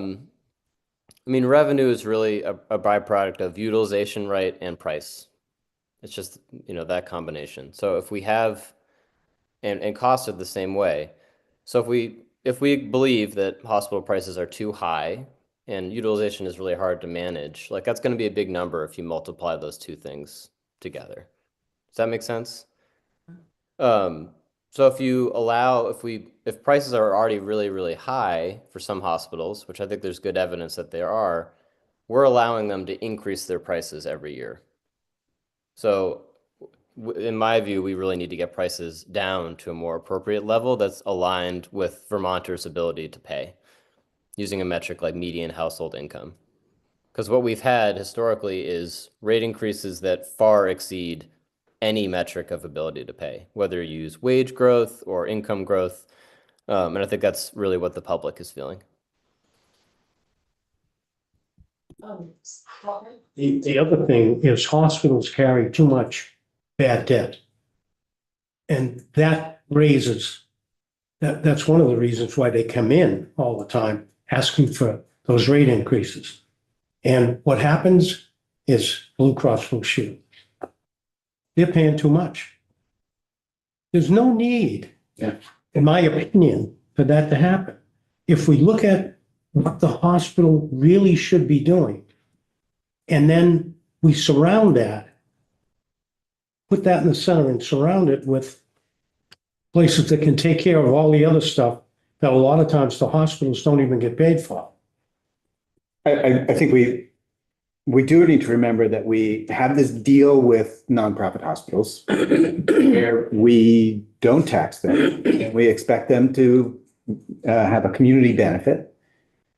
S9: mean, revenue is really a byproduct of utilization rate and price. It's just, that combination. So if we have, and costs are the same way. So if we believe that hospital prices are too high and utilization is really hard to manage, like that's going to be a big number if you multiply those two things together. Does that make sense? So if prices are already really, really high for some hospitals, which I think there's good evidence that they are, we're allowing them to increase their prices every year. So in my view, we really need to get prices down to a more appropriate level that's aligned with Vermonters' ability to pay, using a metric like median household income. Because what we've had historically is rate increases that far exceed any metric of ability to pay, whether you use wage growth or income growth. And I think that's really what the public is feeling.
S10: The other thing is hospitals carry too much bad debt. And that raises That's one of the reasons why they come in all the time, asking for those rate increases. And what happens is Blue Cross Blue Shield. They're paying too much. There's no need,
S6: Yeah.
S10: in my opinion, for that to happen. If we look at what the hospital really should be doing, and then we surround that, put that in the center and surround it with places that can take care of all the other stuff that a lot of times the hospitals don't even get paid for.
S6: I think we do need to remember that we have this deal with nonprofit hospitals where we don't tax them. And we expect them to have a community benefit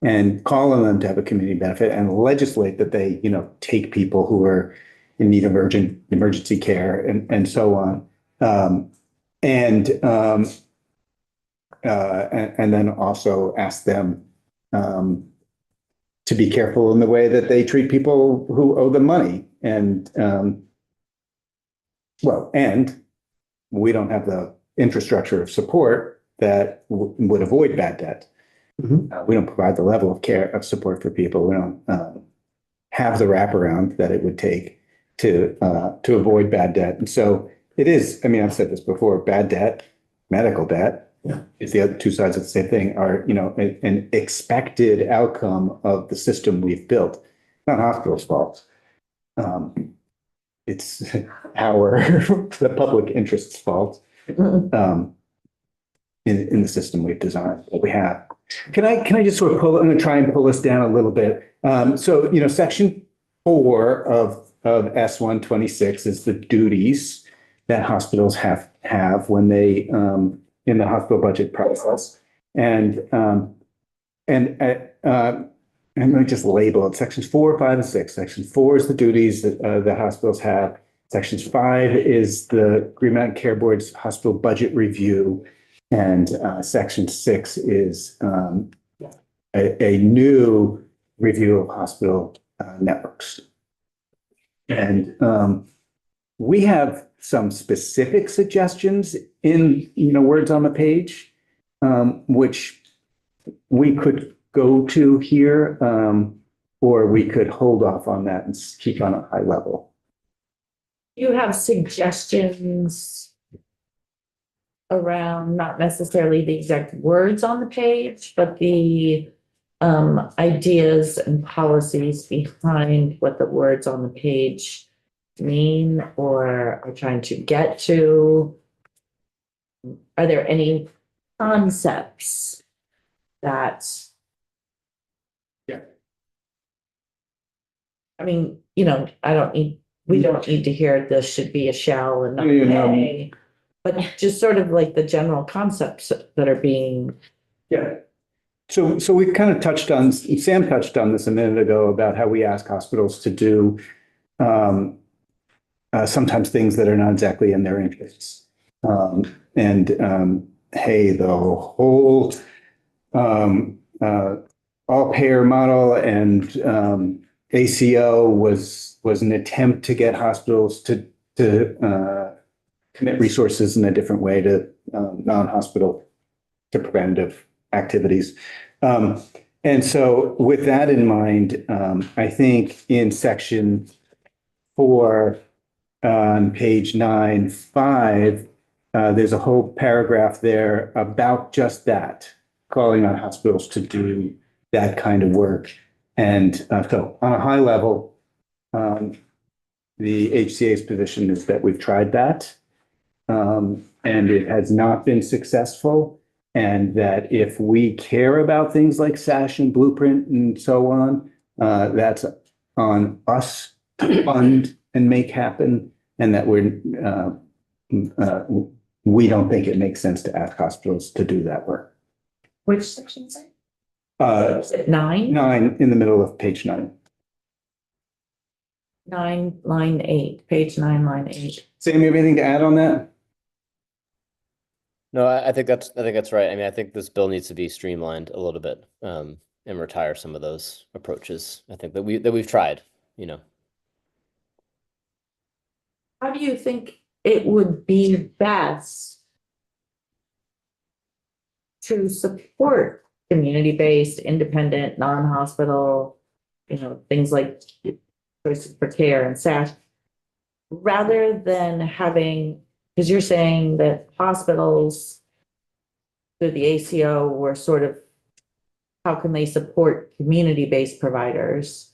S6: and call on them to have a community benefit and legislate that they, take people who are in need of emergency care and so on. And then also ask them to be careful in the way that they treat people who owe them money. And and we don't have the infrastructure of support that would avoid bad debt. We don't provide the level of care of support for people. We don't have the wraparound that it would take to avoid bad debt. And so it is, I've said this before, bad debt, medical debt, is the other two sides of the same thing, are, an expected outcome of the system we've built. Not hospital's fault. It's the public interest's fault in the system we've designed, what we have. Can I just sort of I'm going to try and pull us down a little bit. So, section 4 of S126 is the duties that hospitals have when they in the hospital budget process. And let me just label it. Sections 4, 5, and 6. Section 4 is the duties that hospitals have. Sections 5 is the Green Mountain Care Board's hospital budget review. And section 6 is a new review of hospital networks. And we have some specific suggestions in words on the page, which we could go to here, or we could hold off on that and keep on a high level.
S1: You have suggestions around not necessarily the exact words on the page, but the ideas and policies behind what the words on the page mean or are trying to get to. Are there any concepts that?
S6: Yeah.
S1: We don't need to hear this should be a shall and not a may, but just sort of like the general concepts that are being.
S6: Yeah. So we kind of touched on, Sam touched on this a minute ago about how we ask hospitals to do sometimes things that are not exactly in their interests. Hey, the whole all payer model and ACO was an attempt to get hospitals to commit resources in a different way to non-hospital to preventative activities. And so with that in mind, I think in section 4 on page 9.5, there's a whole paragraph there about just that, calling on hospitals to do that kind of work. And so on a high level, the HCA's position is that we've tried that and it has not been successful. And that if we care about things like SASH and Blueprint and so on, that's on us to fund and make happen. And that we don't think it makes sense to ask hospitals to do that work.
S1: Which section is it? Is it 9?
S6: 9 in the middle of page 9.
S1: 9, line 8, page 9, line 8.
S6: Sam, you have anything to add on that?
S9: No, I think that's right. I mean, I think this bill needs to be streamlined a little bit, and retire some of those approaches. I think that we've tried,
S1: How do you think it would be best to support community-based, independent, non-hospital, things like choices for care and SASH, rather than having, because you're saying that hospitals through the ACO were sort of, how can they support community-based providers?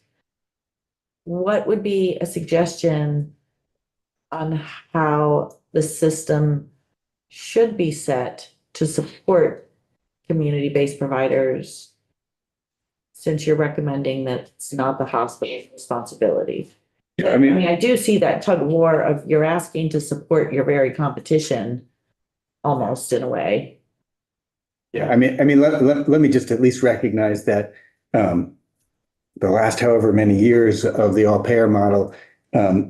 S1: What would be a suggestion on how the system should be set to support community-based providers, since you're recommending that it's not the hospital's responsibility?
S6: Yeah,
S1: I mean, I do see that tug of war of you're asking to support your very competition, almost in a way.
S6: Yeah, I mean, let me just at least recognize that the last however many years of the all-payer model,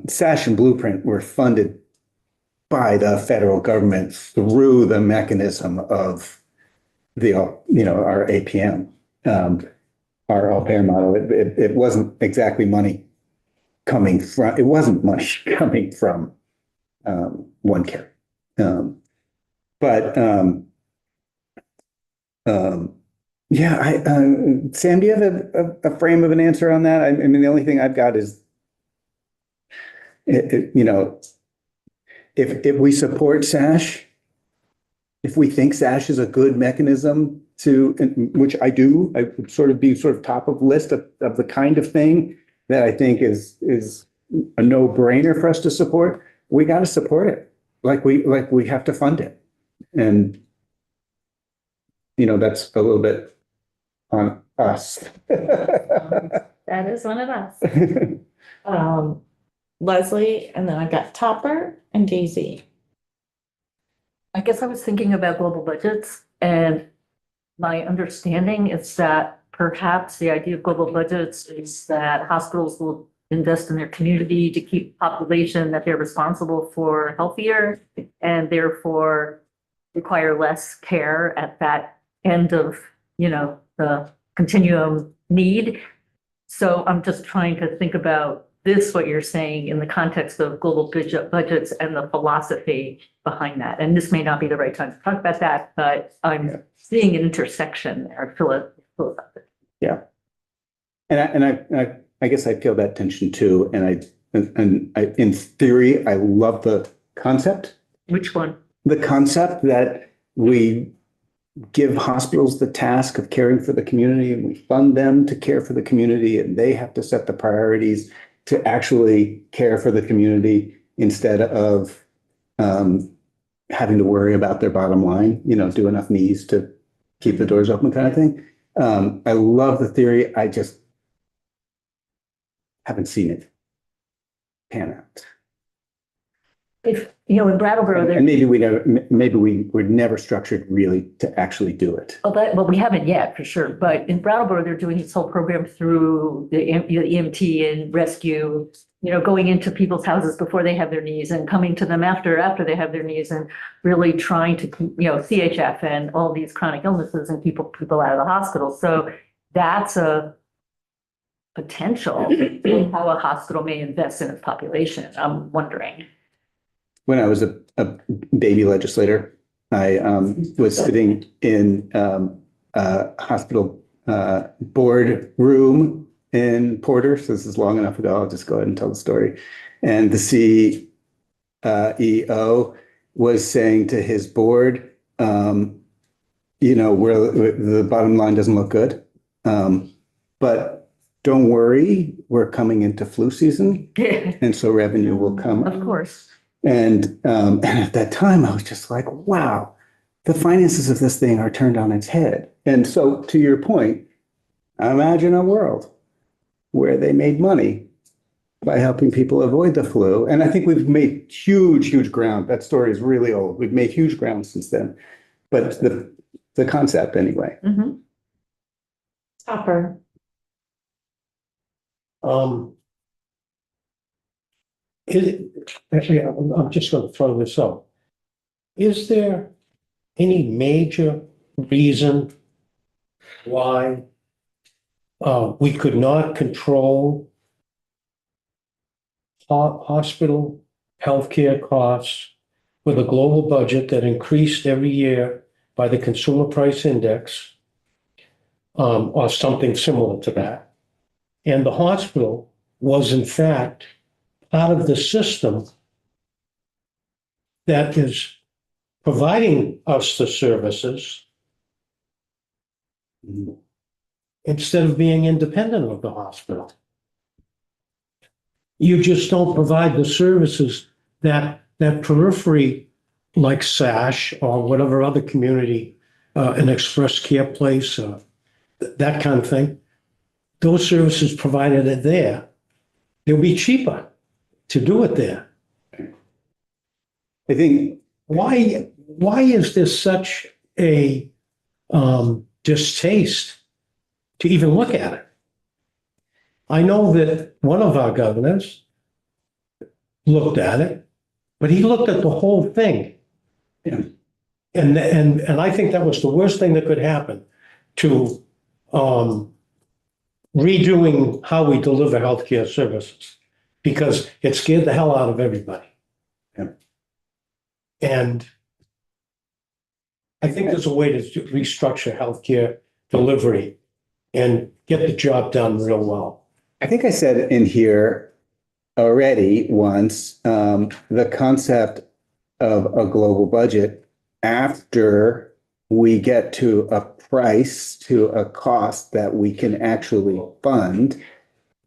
S6: SASH and Blueprint were funded by the federal government through the mechanism of the, our APM, our all-payer model. It wasn't exactly money coming from, it wasn't money coming from OneCare. Yeah, Sam, do you have a frame of an answer on that? I mean, the only thing I've got is, if we support SASH, if we think SASH is a good mechanism to, which I do, I would sort of top of list of the kind of thing that I think is a no-brainer for us to support, we got to support it. Like we have to fund it. And that's a little bit on us.
S1: That is one of us. Leslie, and then I got Topper and Daisy.
S3: I guess I was thinking about global budgets, and my understanding is that perhaps the idea of global budgets is that hospitals will invest in their community to keep population that they're responsible for healthier, and therefore require less care at that end of, the continuum need. So I'm just trying to think about this, what you're saying in the context of global budgets and the philosophy behind that. And this may not be the right time to talk about that, but I'm seeing an intersection there.
S6: Yeah. And I guess I feel that tension too. And I, in theory, I love the concept.
S3: Which one?
S6: The concept that we give hospitals the task of caring for the community, and we fund them to care for the community, and they have to set the priorities to actually care for the community instead of having to worry about their bottom line, do enough knees to keep the doors open kind of thing. I love the theory. I just haven't seen it pan out.
S3: If, in Brattleboro,
S6: And maybe we were never structured really to actually do it.
S3: well, we haven't yet for sure, but in Brattleboro, they're doing this whole program through the EMT and rescue, going into people's houses before they have their knees and coming to them after they have their knees, and really trying to, CHF and all these chronic illnesses and people out of the hospital. So that's a potential in how a hospital may invest in its population. I'm wondering.
S6: When I was a baby legislator, I was sitting in a hospital board room in Porter. So this is long enough ago. I'll just go ahead and tell the story. And the CEO was saying to his board, where the bottom line doesn't look good, but don't worry, we're coming into flu season, and so revenue will come.
S3: Of course.
S6: And at that time, I was just like, wow, the finances of this thing are turned on its head. And so to your point, imagine a world where they made money by helping people avoid the flu. And I think we've made huge ground. That story is really old. We've made huge ground since then. But the concept anyway.
S1: Mm-hmm. Topper.
S10: Actually, I'm just going to throw this out. Is there any major reason why we could not control hospital healthcare costs with a global budget that increased every year by the Consumer Price Index, or something similar to that. And the hospital was in fact part of the system that is providing us the services instead of being independent of the hospital. You just don't provide the services that periphery, like SASH or whatever other community, an express care place, that kind of thing. Those services provided it there, it'll be cheaper to do it there.
S6: I think,
S10: Why is there such a distaste to even look at it? I know that one of our governors looked at it, but he looked at the whole thing.
S6: Yeah.
S10: And I think that was the worst thing that could happen to redoing how we deliver healthcare services, because it scared the hell out of everybody.
S6: Yeah.
S10: And I think there's a way to restructure healthcare delivery and get the job done real well.
S6: I think I said in here already once, the concept of a global budget after we get to a price, to a cost that we can actually fund.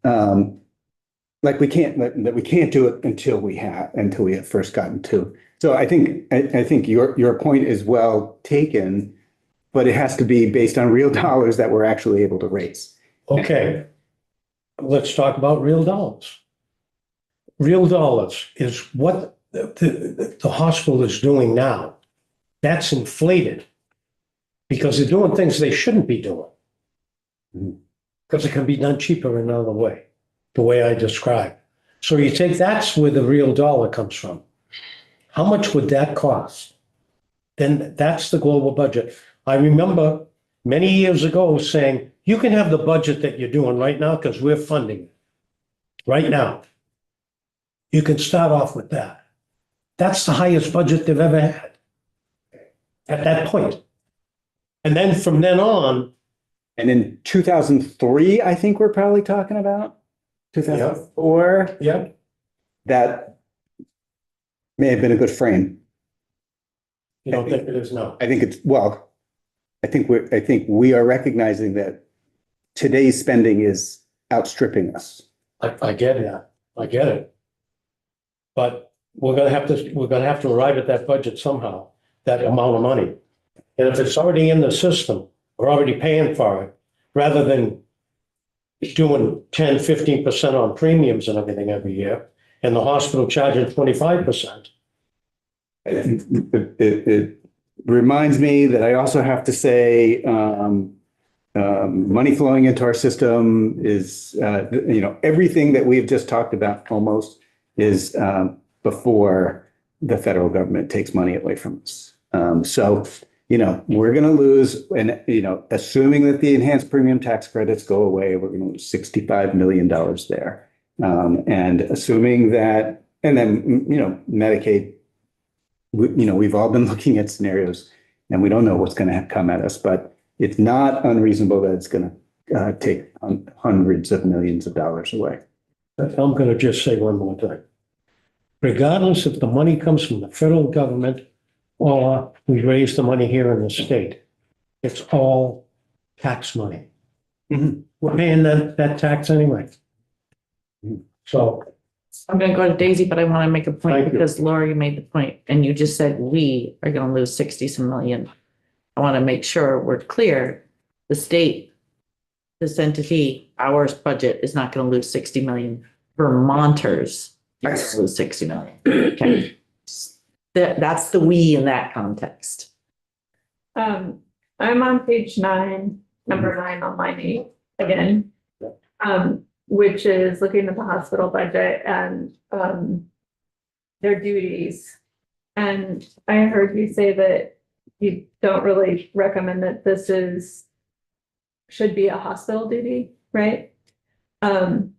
S6: Like we can't do it until we have first gotten to. So I think your point is well taken, but it has to be based on real dollars that we're actually able to raise.
S10: Okay, let's talk about real dollars. Real dollars is what the hospital is doing now. That's inflated because they're doing things they shouldn't be doing. Because it can be done cheaper another way, the way I described. So you take, that's where the real dollar comes from. How much would that cost? Then that's the global budget. I remember many years ago saying, you can have the budget that you're doing right now because we're funding it right now. You can start off with that. That's the highest budget they've ever had at that point. And then from then on.
S6: And in 2003, I think we're probably talking about 2004.
S10: Yeah.
S6: That may have been a good frame.
S10: You don't think it is now?
S6: I think it's, well, I think we are recognizing that today's spending is outstripping us.
S10: I get that. I get it. But we're gonna have to arrive at that budget somehow, that amount of money. And if it's already in the system, we're already paying for it, rather than doing 10, 15% on premiums and everything every year, and the hospital charging 25%.
S6: It reminds me that I also have to say, money flowing into our system is, everything that we've just talked about almost is before the federal government takes money away from us. So, we're going to lose, and, assuming that the enhanced premium tax credits go away, we're going to lose $65 million there. And assuming that, and then, Medicaid, we've all been looking at scenarios and we don't know what's going to come at us, but it's not unreasonable that it's going to take hundreds of millions of dollars away.
S10: I'm going to just say one more thing. Regardless if the money comes from the federal government or we raise the money here in the state, it's all tax money.
S6: Mhm.
S10: We're paying that tax anyway. So,
S1: I'm gonna go to Daisy, but I want to make a point
S10: Thank you.
S1: because Laura, you made the point, and you just said we are gonna lose 60-some million. I want to make sure we're clear. The state, this entity, our budget is not gonna lose 60 million. Vermonters are gonna lose 60 million. Okay. That's the we in that context.
S7: I'm on page 9, number 9 on line 8 again. Which is looking at the hospital budget and their duties. And I heard you say that you don't really recommend that this should be a hospital duty, right? And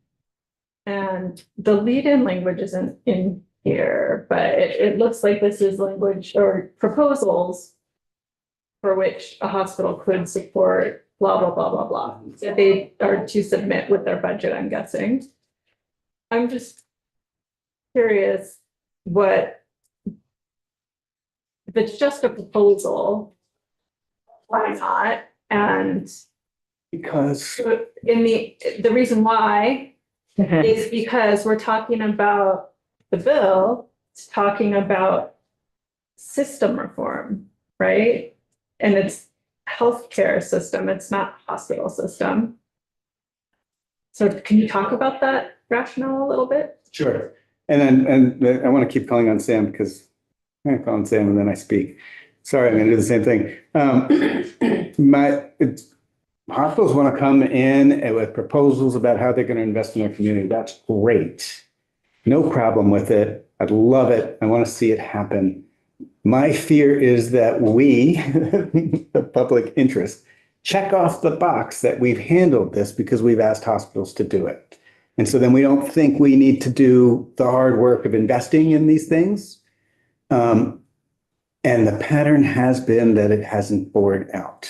S7: the lead-in language isn't in here, but it looks like this is language or proposals for which a hospital could support blah, blah, blah, blah, blah. That they are to submit with their budget, I'm guessing. I'm just curious what, if it's just a proposal, why not? And
S6: Because
S7: in the reason why is because we're talking about the bill, it's talking about system reform, right? And it's healthcare system, it's not hospital system. So can you talk about that rationale a little bit?
S6: Sure. And I want to keep calling on Sam because I'm going to call on Sam and then I speak. Sorry, I'm going to do the same thing. Hospitals want to come in with proposals about how they're going to invest in their community. That's great. No problem with it. I'd love it. I want to see it happen. My fear is that we, the public interest, check off the box that we've handled this because we've asked hospitals to do it. And so then we don't think we need to do the hard work of investing in these things. And the pattern has been that it hasn't borne out.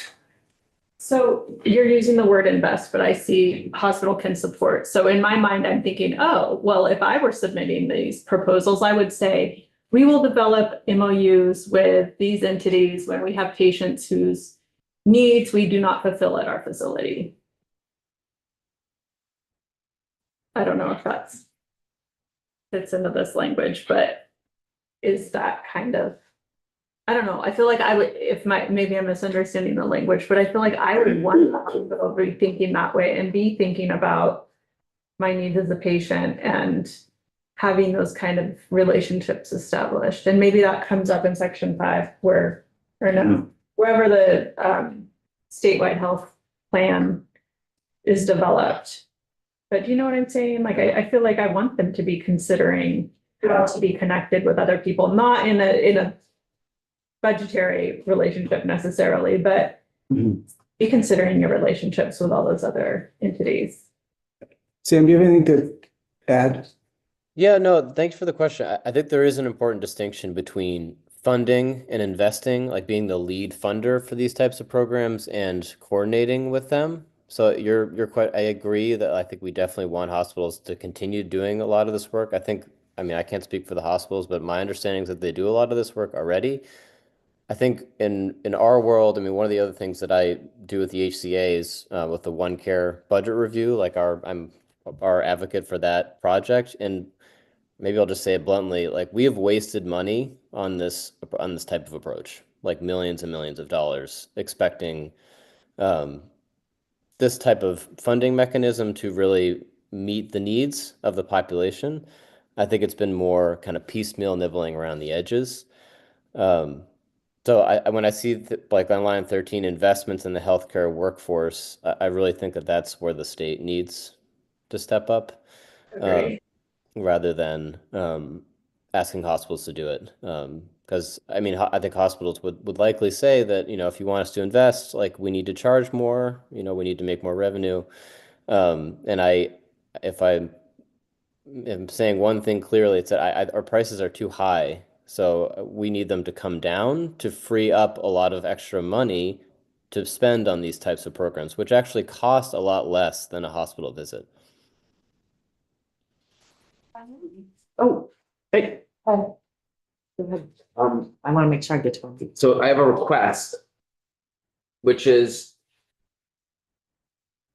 S7: So you're using the word invest, but I see hospital can support. So in my mind, I'm thinking, oh, well, if I were submitting these proposals, I would say, we will develop MOUs with these entities when we have patients whose needs we do not fulfill at our facility. I don't know if that's fits into this language, but is that kind of, I don't know. I feel like I would, maybe I'm misunderstanding the language, but I feel like I would want to be thinking that way and be thinking about my needs as a patient and having those kind of relationships established. And maybe that comes up in section 5 wherever the statewide health plan is developed. But do you know what I'm saying? Like, I feel like I want them to be considering how to be connected with other people, not in a budgetary relationship necessarily, but be considering your relationships with all those other entities.
S6: Sam, do you have anything to add?
S9: Yeah, no, thanks for the question. I think there is an important distinction between funding and investing, like being the lead funder for these types of programs and coordinating with them. So you're quite, I agree that I think we definitely want hospitals to continue doing a lot of this work. I mean, I can't speak for the hospitals, but my understanding is that they do a lot of this work already. I think in our world, I mean, one of the other things that I do with the HCA is with the OneCare budget review, like I'm our advocate for that project. And maybe I'll just say it bluntly, like we have wasted money on this type of approach, like millions and millions of dollars, expecting this type of funding mechanism to really meet the needs of the population. I think it's been more kind of piecemeal nibbling around the edges. So when I see like on line 13, investments in the healthcare workforce, I really think that that's where the state needs to step up rather than asking hospitals to do it. Because I mean, I think hospitals would likely say that, you know, if you want us to invest, like we need to charge more, you know, we need to make more revenue. And if I am saying one thing clearly, it's that our prices are too high. So we need them to come down to free up a lot of extra money to spend on these types of programs, which actually cost a lot less than a hospital visit.
S1: Oh, hey. Go ahead. I want to make sure I get to him.
S8: So I have a request, which is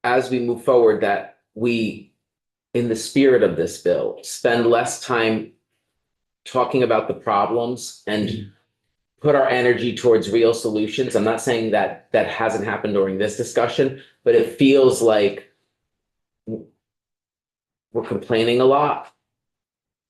S8: as we move forward, that we, in the spirit of this bill, spend less time talking about the problems and put our energy towards real solutions. I'm not saying that that hasn't happened during this discussion, but it feels like we're complaining a lot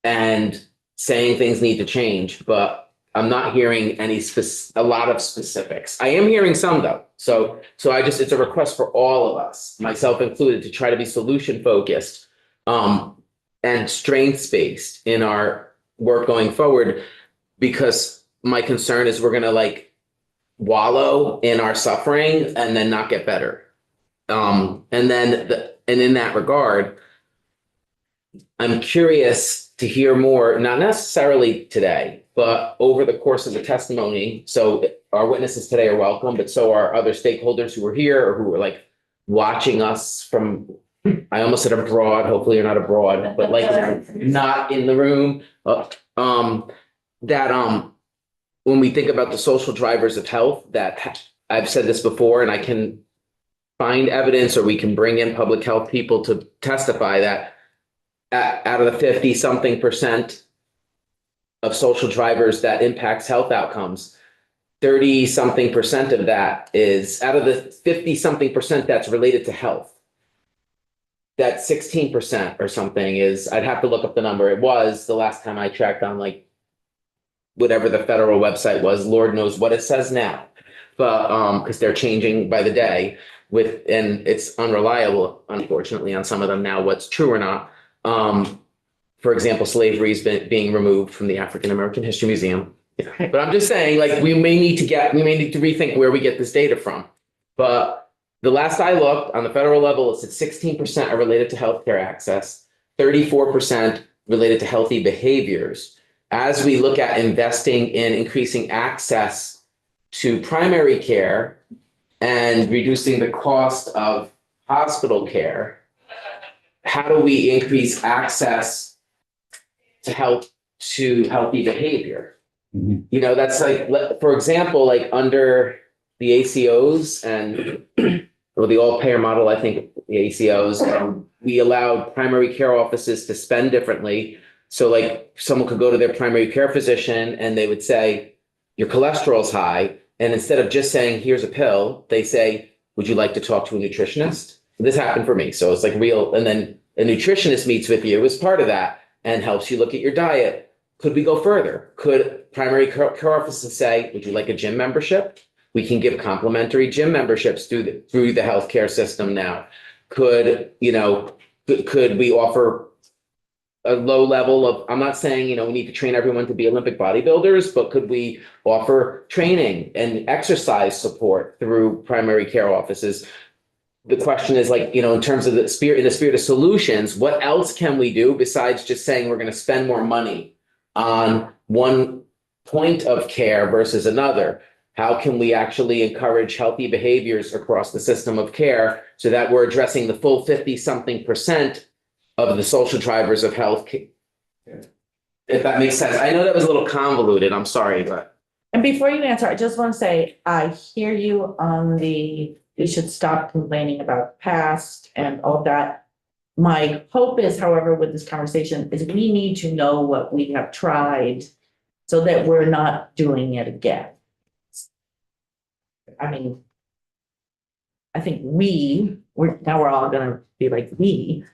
S8: and saying things need to change, but I'm not hearing a lot of specifics. I am hearing some though. So it's a request for all of us, myself included, to try to be solution focused and strengths based in our work going forward, because my concern is we're going to like wallow in our suffering and then not get better. And in that regard, I'm curious to hear more, not necessarily today, but over the course of the testimony. So our witnesses today are welcome, but so are other stakeholders who are here or who are like watching us from, I almost said abroad, hopefully you're not abroad, but like not in the room. When we think about the social drivers of health, that I've said this before, and I can find evidence or we can bring in public health people to testify that out of the 50-something% of social drivers that impacts health outcomes, 30-something% of that is out of the 50-something% that's related to health. That 16% or something is, I'd have to look up the number. It was the last time I checked on like whatever the federal website was, Lord knows what it says now. But because they're changing by the day and it's unreliable, unfortunately, on some of them now, what's true or not. For example, slavery has been being removed from the African American History Museum. Yeah. But I'm just saying, like, we may need to rethink where we get this data from. But the last I looked on the federal level, it's at 16% are related to healthcare access, 34% related to healthy behaviors. As we look at investing in increasing access to primary care and reducing the cost of hospital care, how do we increase access to healthy behavior?
S6: Mhm.
S8: You know, that's like, for example, like under the ACOs and or the all-payer model, I think the ACOs, we allowed primary care offices to spend differently. So like someone could go to their primary care physician and they would say, your cholesterol's high. And instead of just saying, here's a pill, they say, would you like to talk to a nutritionist? This happened for me. So it's like real. And then a nutritionist meets with you as part of that and helps you look at your diet. Could we go further? Could primary care offices say, would you like a gym membership? We can give complimentary gym memberships through the healthcare system now. Could we offer a low level of, I'm not saying, we need to train everyone to be Olympic bodybuilders, but could we offer training and exercise support through primary care offices? The question is like, in terms of in the spirit of solutions, what else can we do besides just saying we're going to spend more money on one point of care versus another? How can we actually encourage healthy behaviors across the system of care so that we're addressing the full 50-something% of the social drivers of health? If that makes sense. I know that was a little convoluted. I'm sorry, but.
S1: And before you answer, I just want to say, I hear you on we should stop complaining about past and all that. My hope is, however, with this conversation is we need to know what we have tried so that we're not doing it again. I mean, I think we're all gonna be like we.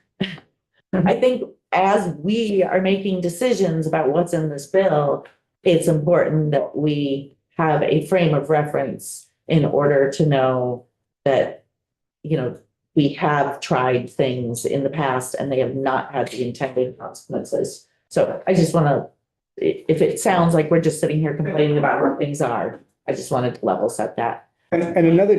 S1: I think as we are making decisions about what's in this bill, it's important that we have a frame of reference in order to know that, we have tried things in the past and they have not had the intended consequences. So I just want to, if it sounds like we're just sitting here complaining about how things are, I just wanted to level set that.
S6: And another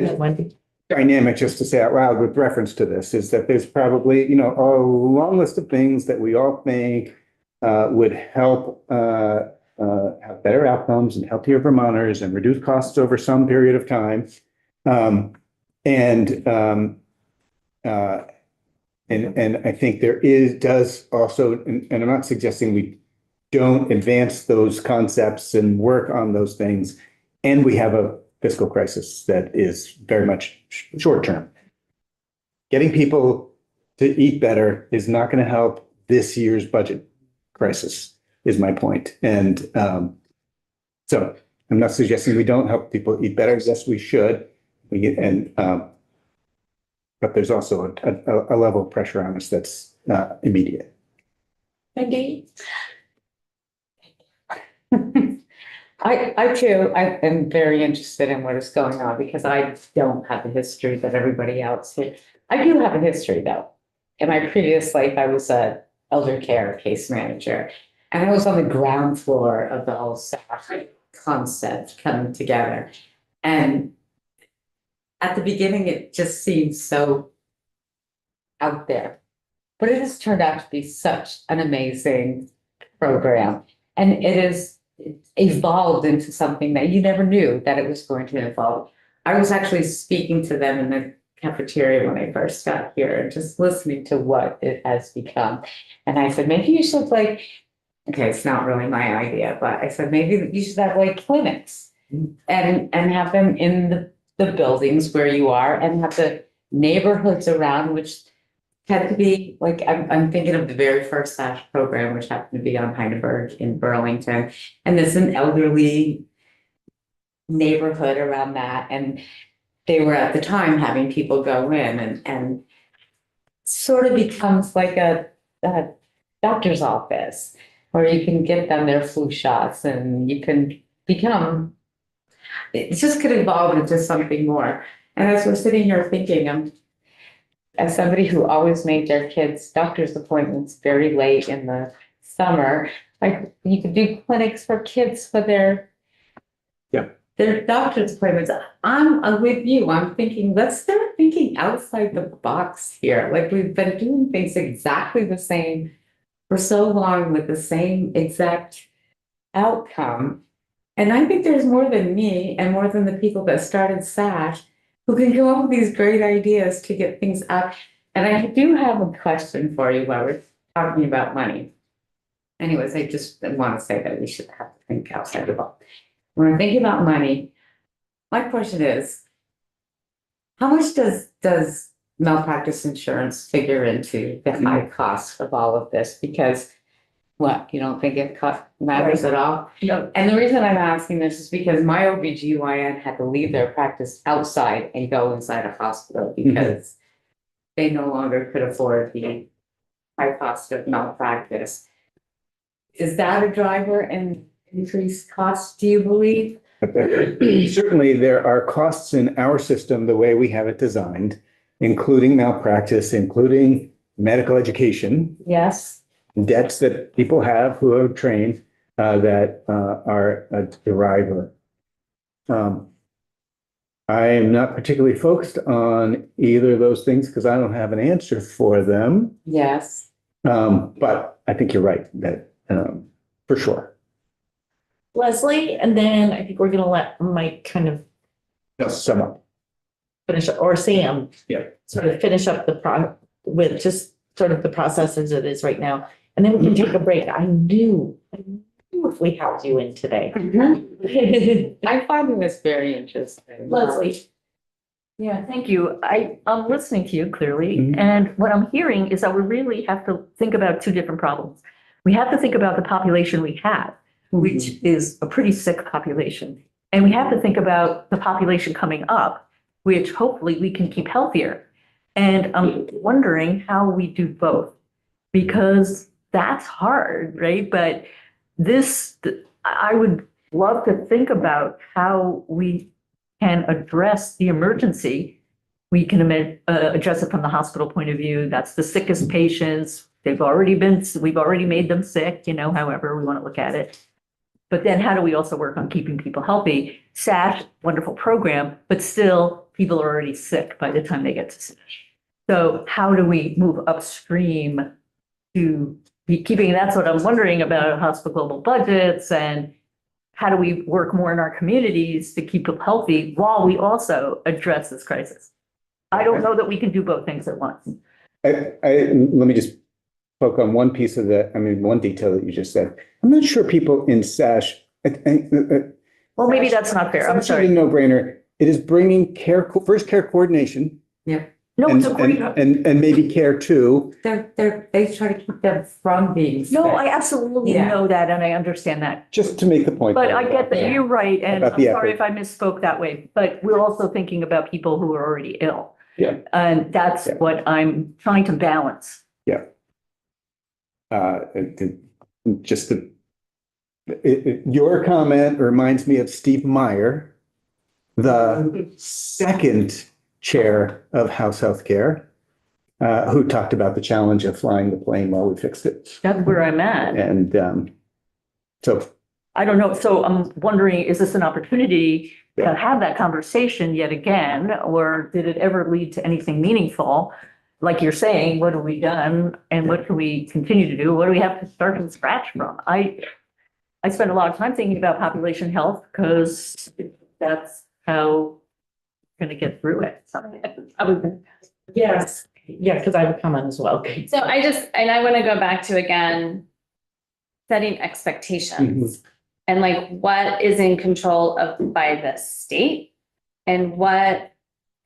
S6: dynamic, just to say out loud with reference to this, is that there's probably, a long list of things that we all think would help have better outcomes and healthier Vermonters and reduce costs over some period of time. And I think does also, and I'm not suggesting we don't advance those concepts and work on those things, and we have a fiscal crisis that is very much short term. Getting people to eat better is not going to help this year's budget crisis, is my point. And so I'm not suggesting we don't help people eat better. Yes, we should. But there's also a level of pressure on us that's immediate.
S1: Mindy?
S11: I too, I am very interested in what is going on because I don't have the history that everybody else did. I do have a history though. In my previous life, I was a elder care case manager, and I was on the ground floor of the whole staff concept coming together. And at the beginning, it just seemed so out there, but it has turned out to be such an amazing program. And it is evolved into something that you never knew that it was going to evolve. I was actually speaking to them in the cafeteria when I first got here and just listening to what it has become. And I said, maybe you should like, okay, it's not really my idea, but I said, maybe you should have like clinics and have them in the buildings where you are and have the neighborhoods around, which had to be like, I'm thinking of the very first SASH program, which happened to be on Heidelberg in Burlington. And there's an elderly neighborhood around that. And they were at the time having people go in and sort of becomes like a doctor's office where you can get them their flu shots and you can become, it just could evolve into something more. And as we're sitting here thinking, as somebody who always made their kids' doctor's appointments very late in the summer, like you could do clinics for kids for their doctor's appointments. I'm with you. I'm thinking, let's start thinking outside the box here. Like we've been doing things exactly the same for so long with the same exact outcome. And I think there's more than me and more than the people that started SASH who can come up with these great ideas to get things up. And I do have a question for you while we're talking about money. Anyways, I just want to say that we should have to think outside the box. When I'm thinking about money, my question is, how much does malpractice insurance figure into the high cost of all of this? Because what, you don't think it matters at all?
S3: No.
S11: And the reason I'm asking this is because my OBGYN had to leave their practice outside and go inside a hospital because they no longer could afford the high cost of malpractice. Is that a driver in increased costs, do you believe?
S6: Certainly, there are costs in our system, the way we have it designed, including malpractice, including medical education,
S11: Yes.
S6: debts that people have who are trained that are a driver. I am not particularly focused on either of those things because I don't have an answer for them.
S11: Yes.
S6: But I think you're right that for sure.
S1: Leslie, and then I think we're gonna let Mike kind of
S6: Sum up.
S1: finish, or Sam.
S6: Yeah.
S1: Sort of finish up with just sort of the process as it is right now. And then we can take a break. I knew if we had you in today.
S11: I find this very interesting.
S1: Leslie.
S3: Yeah, thank you. I'm listening to you clearly,
S6: Mhm.
S3: and what I'm hearing is that we really have to think about two different problems. We have to think about the population we have, which is a pretty sick population. And we have to think about the population coming up, which hopefully we can keep healthier. And I'm wondering how we do both, because that's hard, right? But I would love to think about how we can address the emergency. We can address it from the hospital point of view. That's the sickest patients. We've already made them sick, however we want to look at it. But then how do we also work on keeping people healthy? SASH, wonderful program, but still people are already sick by the time they get to SASH. So how do we move upstream to be keeping, that's what I'm wondering about hospital global budgets, and how do we work more in our communities to keep them healthy while we also address this crisis? I don't know that we can do both things at once.
S6: Let me just poke on one piece of one detail that you just said. I'm not sure people in SASH.
S3: Well, maybe that's not fair. I'm
S6: It's
S3: sorry.
S6: a no-brainer. It is bringing first care coordination.
S3: No,
S6: and,
S3: it's a great.
S6: and maybe care too.
S11: They try to keep them from being sick.
S3: No, I absolutely
S11: Yeah.
S3: know that, and I understand that.
S6: Just to make the point.
S3: But I get that
S11: Yeah.
S3: you're right, and
S6: About
S3: I'm
S6: the
S3: sorry
S6: effort.
S3: if I misspoke that way, but we're also thinking about people who are already ill.
S6: Yeah.
S3: And that's
S6: Yeah.
S3: what I'm trying to balance.
S6: Your comment reminds me of Steve Meyer, the second chair of House Healthcare, who talked about the challenge of flying the plane while we fixed it.
S3: That's where I'm at.
S6: And so,
S3: I don't know. So I'm wondering, is this an opportunity to have that conversation yet again, or did it ever lead to anything meaningful? Like you're saying, what have we done and what can we continue to do? What do we have to start from scratch from? I I spend a lot of time thinking about population health because that's how we're gonna get through it. So I would,
S1: Yes, yeah, because I have a comment as well.
S4: So and I want to go back to again, setting expectations and like what is in control of by the state and what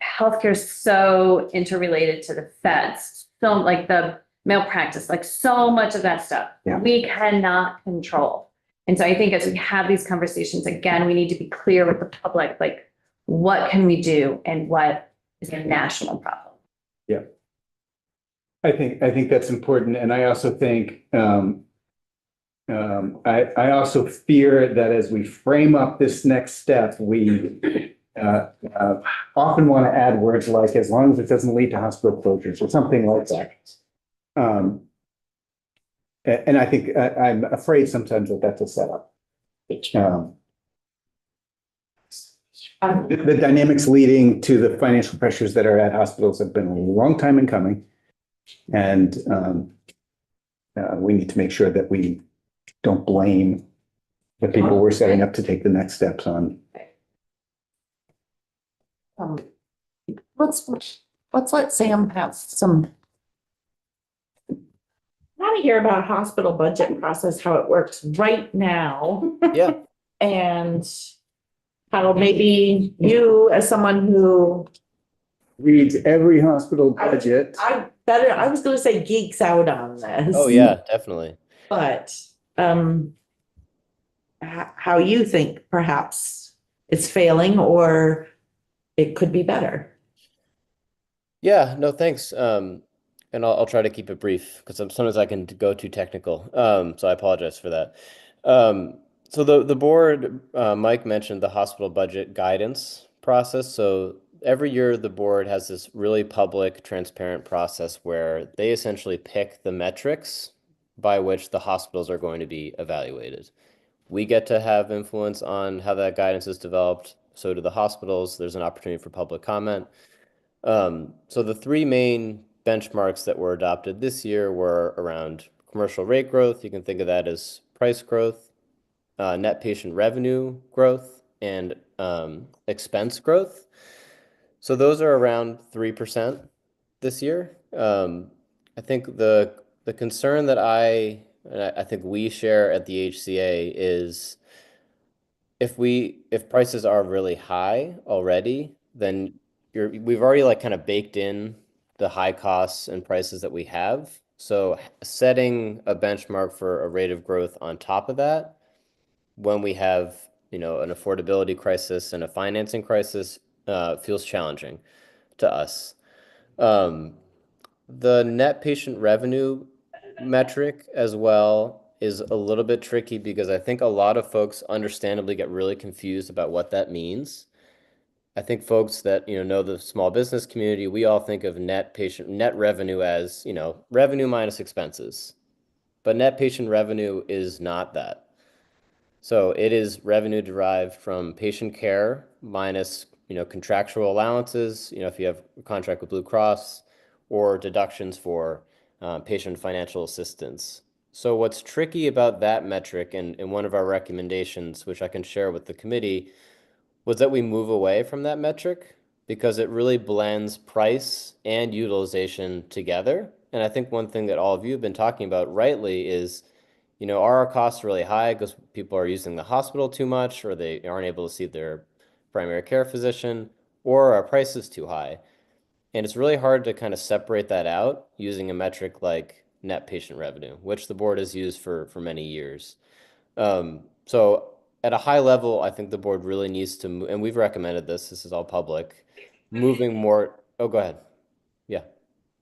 S4: healthcare is so interrelated to the feds. So like the malpractice, like so much of that stuff
S6: Yeah.
S4: we cannot control. And so I think as we have these conversations, again, we need to be clear with the public, like what can we do and what is a national problem?
S6: I think that's important, and I also think, I also fear that as we frame up this next step, we often want to add words like, as long as it doesn't lead to hospital closures or something like that. And I think, I'm afraid sometimes that that's a setup. The dynamics leading to the financial pressures that are at hospitals have been a long time in coming. And we need to make sure that we don't blame the people we're setting up to take the next steps on.
S1: Let's let Sam have some. I want to hear about hospital budget process, how it works right now.
S9: Yeah.
S1: And how maybe you, as someone who
S6: Reads every hospital budget.
S1: I was gonna say geeks out on this.
S9: Oh, yeah, definitely.
S1: But, how you think perhaps it's failing or it could be better.
S9: Yeah, no, thanks. And I'll try to keep it brief because sometimes I can go too technical. So I apologize for that. So the board, Mike mentioned the hospital budget guidance process. So every year the board has this really public, transparent process where they essentially pick the metrics by which the hospitals are going to be evaluated. We get to have influence on how that guidance is developed. So do the hospitals. There's an opportunity for public comment. So the three main benchmarks that were adopted this year were around commercial rate growth. You can think of that as price growth, net patient revenue growth, and expense growth. So those are around 3% this year. I think the concern that I think we share at the HCA is if prices are really high already, then we've already like kind of baked in the high costs and prices that we have. So setting a benchmark for a rate of growth on top of that, when we have, an affordability crisis and a financing crisis, feels challenging to us. The net patient revenue metric as well is a little bit tricky because I think a lot of folks understandably get really confused about what that means. I think folks that, know the small business community, we all think of net revenue as, revenue minus expenses. But net patient revenue is not that. So it is revenue derived from patient care minus, contractual allowances, if you have a contract with Blue Cross, or deductions for patient financial assistance. So what's tricky about that metric and one of our recommendations, which I can share with the committee, was that we move away from that metric because it really blends price and utilization together. And I think one thing that all of you have been talking about rightly is, are our costs really high because people are using the hospital too much, or they aren't able to see their primary care physician, or are prices too high? And it's really hard to kind of separate that out using a metric like net patient revenue, which the board has used for many years. So at a high level, I think the board really needs to move, and we've recommended this is all public, moving more. Oh, go ahead. Yeah.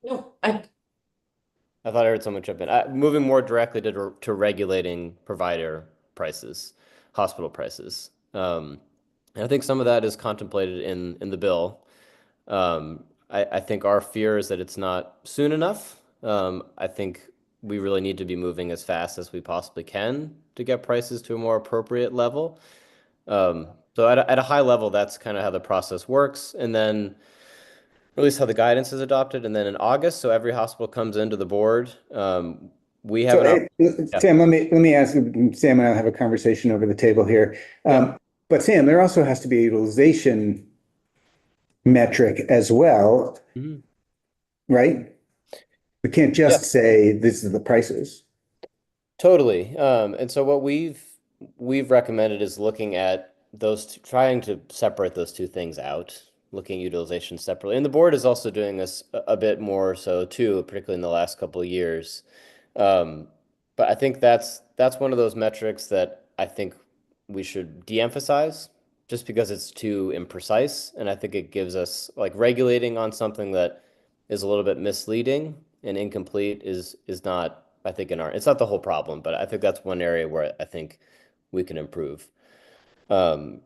S1: No,
S9: I thought I heard someone jump in. Moving more directly to regulating provider prices, hospital prices. And I think some of that is contemplated in the bill. I think our fear is that it's not soon enough. I think we really need to be moving as fast as we possibly can to get prices to a more appropriate level. So at a high level, that's kind of how the process works. And then at least how the guidance is adopted. And then in August, so every hospital comes into the board. we have
S6: So,
S9: an,
S6: Sam, let me ask you, Sam and I have a conversation over the table here. But Sam, there also has to be a utilization metric as well,
S9: Mhm.
S6: right? We can't just say this is the prices.
S9: Totally. And so what we've recommended is looking at trying to separate those two things out, looking at utilization separately. And the board is also doing this a bit more so too, particularly in the last couple of years. But I think that's one of those metrics that I think we should de-emphasize just because it's too imprecise. And I think it gives us like regulating on something that is a little bit misleading and incomplete is not, I think it's not the whole problem, but I think that's one area where I think we can improve. Yeah,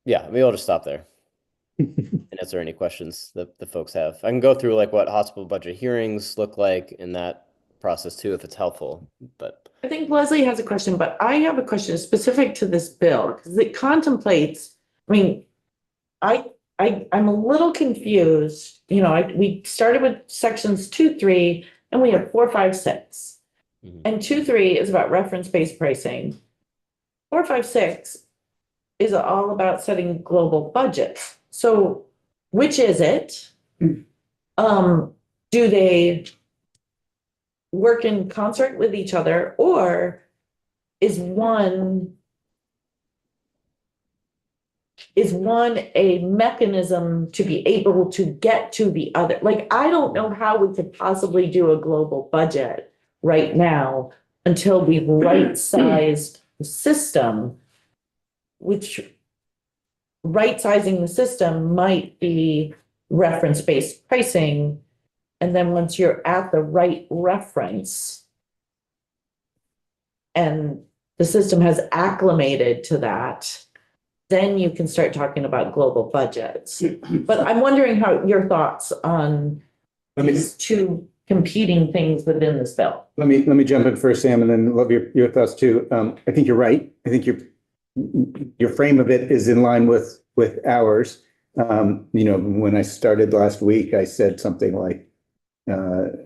S9: maybe I'll just stop there and answer any questions that the folks have. I can go through like what hospital budget hearings look like in that process too, if it's helpful, but.
S1: I think Leslie has a question, but I have a question specific to this bill, because it contemplates, I mean, I'm a little confused, we started with sections 2, 3, and we have 4, 5, 6.
S9: Mhm.
S1: And 2, 3 is about reference-based pricing. 4, 5, 6 is all about setting global budgets. So which is it? Do they work in concert with each other, or is one a mechanism to be able to get to the other? Like, I don't know how we could possibly do a global budget right now until we've right-sized the system, which right-sizing the system might be reference-based pricing. And then once you're at the right reference and the system has acclimated to that, then you can start talking about global budgets. But I'm wondering how your thoughts on these two competing things within this bill.
S6: Let me jump in first, Sam, and then love your thoughts too. I think you're right. I think your frame of it is in line with ours. When I started last week, I said something like,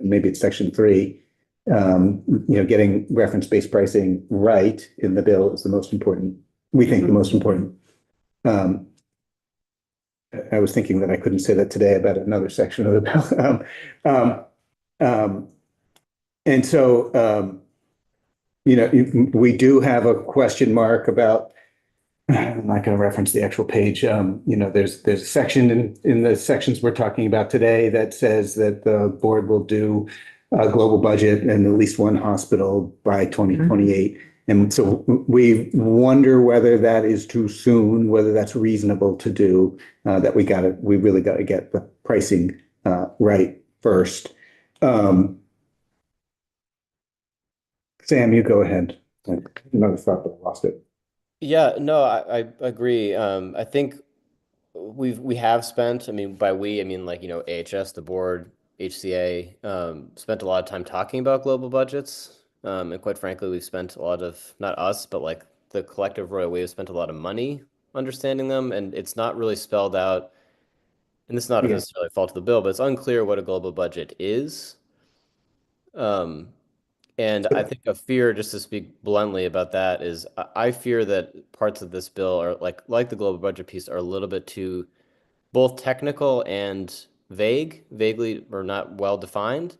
S6: maybe it's section 3, getting reference-based pricing right in the bill is the most important. We think the most important. I was thinking that I couldn't say that today about another section of the bill. And so, we do have a question mark about, I'm not going to reference the actual page. There's a section in the sections we're talking about today that says that the board will do a global budget and at least one hospital by 2028. And so we wonder whether that is too soon, whether that's reasonable to do, that we really got to get the pricing right first. Sam, you go ahead. Another thought, but I lost it.
S9: Yeah, no, I agree. I think we have spent, I mean, by we, I mean like, AHS, the board, HCA, spent a lot of time talking about global budgets. And quite frankly, we've spent a lot of, not us, but like the collective Royal We have spent a lot of money understanding them. And it's not really spelled out, and it's not necessarily a fault of the bill, but it's unclear what a global budget is. And I think a fear, just to speak bluntly about that, is I fear that parts of this bill are like the global budget piece are a little bit too both technical and vaguely or not well defined.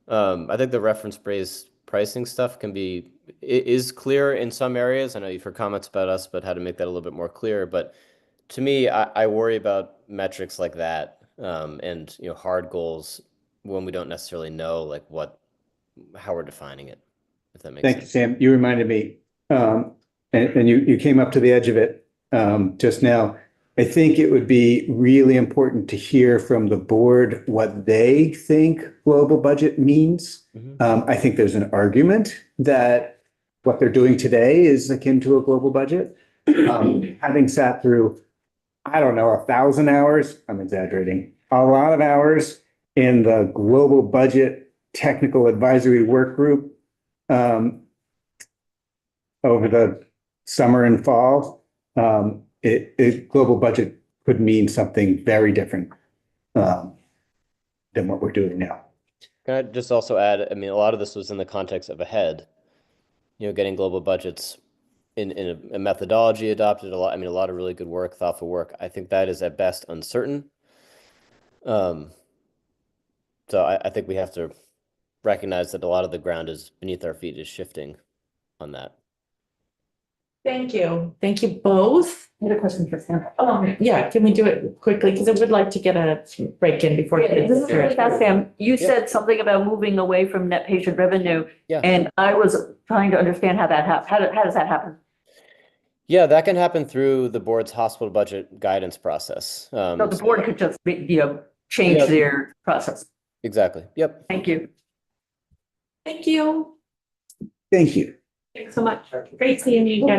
S9: I think the reference-based pricing stuff is clear in some areas. I know you've heard comments about us, but how to make that a little bit more clear. But to me, I worry about metrics like that, and hard goals when we don't necessarily know how we're defining it, if that makes
S6: Thank you,
S9: sense.
S6: Sam. You reminded me, and you came up to the edge of it just now. I think it would be really important to hear from the board what they think global budget means. I think there's an argument that what they're doing today is akin to a global budget. Having sat through, I don't know, 1,000 hours, I'm exaggerating, a lot of hours in the global budget technical advisory work group over the summer and fall, global budget could mean something very different than what we're doing now.
S9: Can I just also add, I mean, a lot of this was in the context of ahead, getting global budgets in a methodology adopted, a lot of really good work, thoughtful work. I think that is at best uncertain. So I think we have to recognize that a lot of the ground is beneath our feet is shifting on that.
S1: Thank you. Thank you both.
S3: I had a question for Sam.
S1: Yeah, can we do it quickly? Because I would like to get a break in before.
S3: This is really fast, Sam. You said something about moving away from net patient revenue.
S9: Yeah.
S3: And I was trying to understand how that how does that happen?
S9: Yeah, that can happen through the board's hospital budget guidance process.
S3: So the board could just, change
S9: Yeah.
S3: their process.
S9: Exactly. Yep.
S3: Thank you.
S1: Thank you.
S6: Thank you.
S7: Thanks so much.
S1: Great seeing you again.